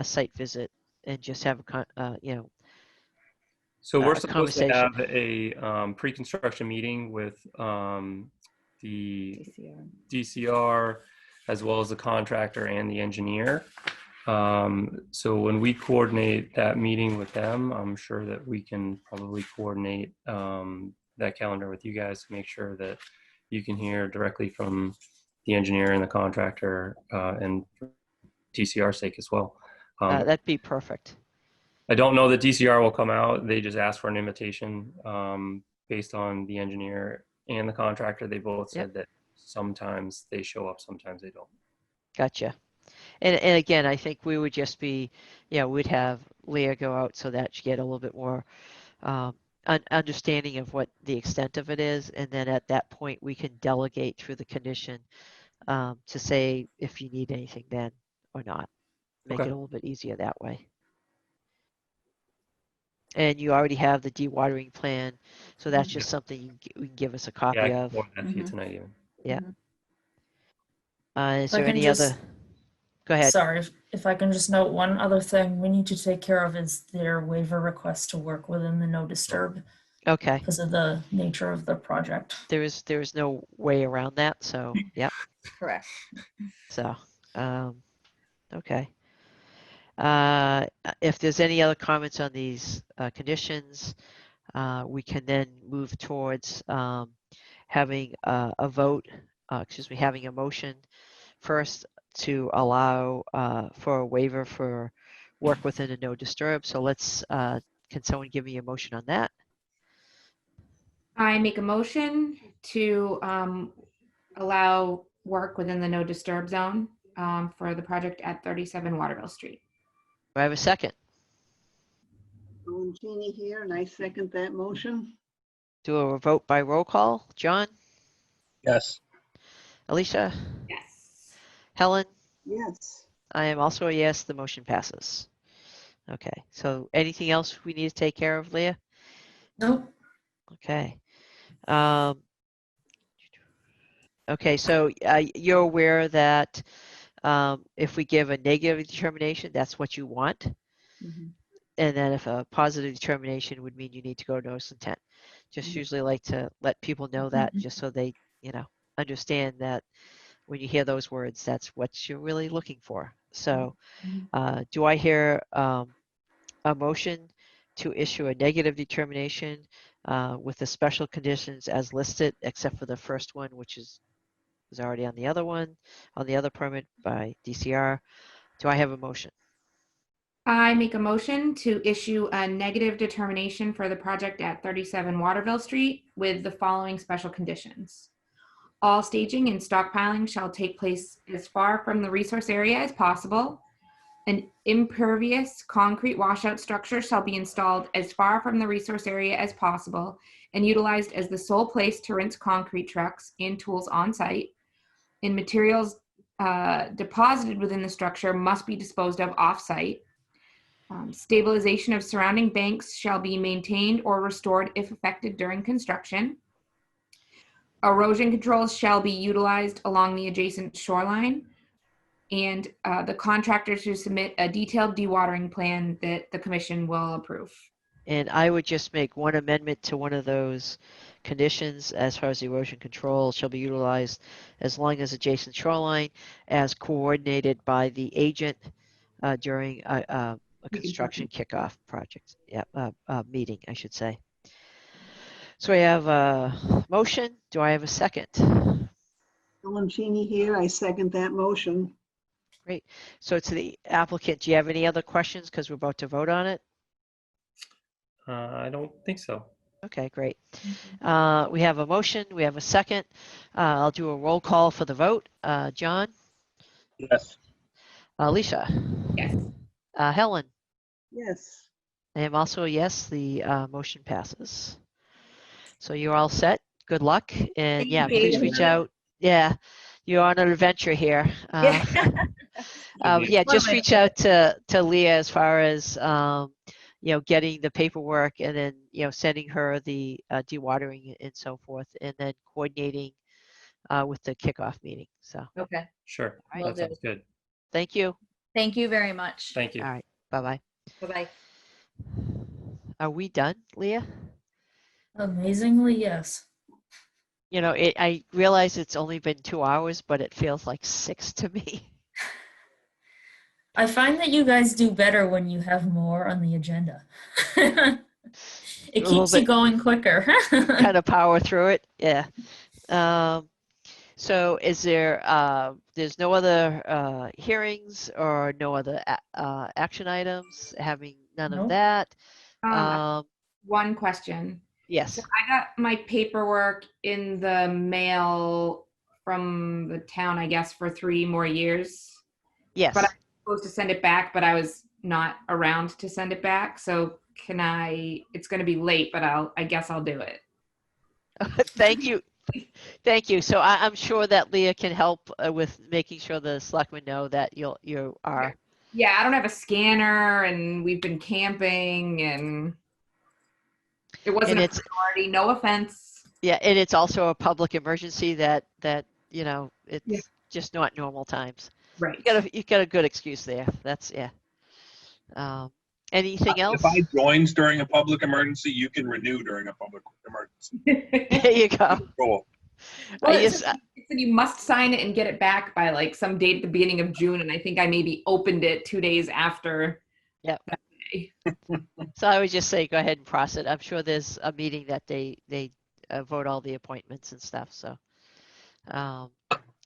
S1: site visit and just have you know,
S8: So we're
S1: a
S8: supposed to
S1: conversation.
S8: have a pre-construction meeting with the DCR as well as the contractor and the engineer. So when we coordinate that meeting with them, I'm sure that we can probably coordinate that calendar with you guys to make sure that you can hear directly from the engineer and the contractor and DCR's sake as well.
S1: That'd be perfect.
S8: I don't know that DCR will come out. They just asked for an invitation based on the engineer and the contractor. They both said that sometimes they show up, sometimes they don't.
S1: Gotcha. And again, I think we would just be, yeah, we'd have Leah go out so that you get a little bit more understanding of what the extent of it is. And then at that point, we can delegate through the condition to say if you need anything then or not. Make it a little bit easier that way. And you already have the dewatering plan, so that's just something you can give us a copy
S8: Yeah, I can
S1: of.
S8: forward that to you tonight even.
S1: Yeah. Is
S6: If I
S1: there
S6: can
S1: any
S6: just-
S1: other? Go ahead.
S6: Sorry, if I can just note one other thing we need to take care of is their waiver request to work within the no disturb
S1: Okay.
S6: because of the nature of the project.
S1: There is no way around that, so yep.
S14: Correct.
S1: So, okay. If there's any other comments on these conditions, we can then move towards having a vote, having a motion first to allow for a waiver for work within a no disturb. So let's, can someone give me a motion on that?
S2: I make a motion to allow work within the no disturb zone for the project at 37 Waterville Street.
S1: Do I have a second?
S3: Jeannie here, and I second that motion.
S1: Do a vote by roll call. John?
S4: Yes.
S1: Alicia?
S2: Yes.
S1: Helen?
S3: Yes.
S1: I am also a yes, the motion passes. Okay, so anything else we need to take care of, Leah?
S6: Nope.
S1: Okay. Okay, so you're aware that if we give a negative determination, that's what you want. And then if a positive determination would mean you need to go to notice intent. Just usually like to let people know that just so they, you know, understand that when you hear those words, that's what you're really looking for. So do I hear a motion to issue a negative determination with the special conditions as listed, except for the first one, which is already on the other one, on the other permit by DCR. Do I have a motion?
S2: I make a motion to issue a negative determination for the project at 37 Waterville Street with the following special conditions. All staging and stockpiling shall take place as far from the resource area as possible. An impervious concrete washout structure shall be installed as far from the resource area as possible and utilized as the sole place to rinse concrete trucks and tools on site. And materials deposited within the structure must be disposed of off-site. Stabilization of surrounding banks shall be maintained or restored if affected during construction. Erosion controls shall be utilized along the adjacent shoreline. And the contractor to submit a detailed dewatering plan that the commission will approve.
S1: And I would just make one amendment to one of those conditions as far as erosion control shall be utilized as long as adjacent shoreline as coordinated by the agent during a construction kickoff project. Yeah, meeting, I should say. So I have a motion. Do I have a second?
S3: Ellen Cheney here. I second that motion.
S1: Great. So to the applicant, do you have any other questions? Because we're about to vote on it.
S8: I don't think so.
S1: Okay, great. We have a motion. We have a second. I'll do a roll call for the vote. John?
S4: Yes.
S1: Alicia?
S2: Yes.
S1: Helen?
S3: Yes.
S1: I am also a yes. The motion passes. So you're all set. Good luck. And yeah, please reach out. Yeah, you're on an adventure here. Yeah, just reach out to Leah as far as getting the paperwork and then sending her the dewatering and so forth, and then coordinating with the kickoff meeting. So
S14: Okay.
S8: Sure.
S1: All
S14: right.
S8: That sounds good.
S1: thank you.
S14: Thank you very much.
S8: Thank you.
S1: All right. Bye-bye.
S14: Bye-bye.
S1: Are we done, Leah?
S6: Amazingly, yes.
S1: I realize it's only been 2 hours, but it feels like 6 to me.
S6: I find that you guys do better when you have more on the agenda. It keeps you going quicker.
S1: Kind of power through it. Yeah. So is there, there's no other hearings or no other action items, having none of
S6: Nope.
S1: that?
S2: One question.
S1: Yes.
S2: So I got my paperwork in the mail from the town, I guess, for 3 more years.
S1: Yes.
S2: But I'm supposed to send it back, but I was not around to send it back. So it's going to be late, but I guess I'll do it.
S1: Thank you. Thank you. So I'm sure that Leah can help with making sure the selectmen know that you are.
S2: Yeah, I don't have a scanner, and we've been camping, and it wasn't a priority. No offense.
S1: Yeah, and it's also a public emergency that it's just not normal times.
S2: Right.
S1: You got a good excuse there. That's anything else?
S4: If I joins during a public emergency, you can renew during a public emergency.
S1: There you go.
S4: Cool.
S2: Well, it said you must sign it and get it back by like some date at the beginning of June, and I think I maybe opened it 2 days after.
S1: Yep. So I would just say go ahead and process it. I'm sure there's a meeting that they vote all the appointments and stuff. So, and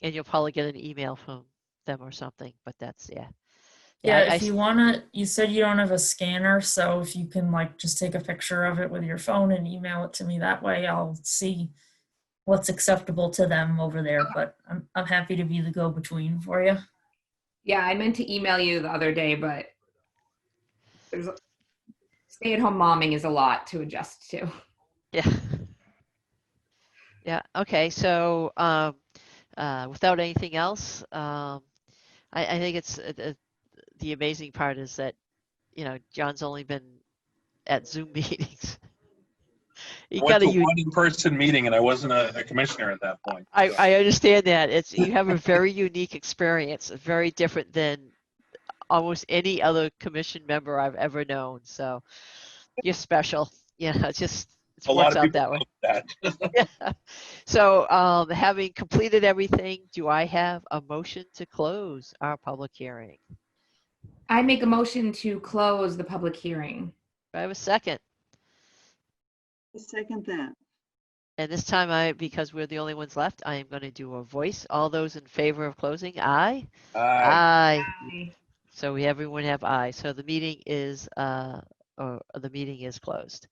S1: you'll probably get an email from them or something. But that's
S6: Yeah, if you wanna, you said you don't have a scanner, so if you can just take a picture of it with your phone and email it to me that way, I'll see what's acceptable to them over there. But I'm happy to be the go-between for you.
S2: Yeah, I meant to email you the other day, but stay-at-home momming is a lot to adjust to.
S1: Yeah. Yeah. Okay. So without anything else, I think it's the amazing part is that John's only been at Zoom meetings.
S4: I went to one in-person meeting and I wasn't a commissioner at that point.
S1: I understand that. You have a very unique experience, very different than almost any other commission member I've ever known. So you're special. It works out that way. Yeah. So having completed everything, do I have a motion to close our public hearing?
S2: I make a motion to close the public hearing.
S1: Do I have a second?
S3: I second that.
S1: And this time, because we're the only ones left, I am going to do a voice. All those in favor of closing, aye?
S4: Aye.
S2: Aye.
S1: So everyone have aye. So the meeting is closed.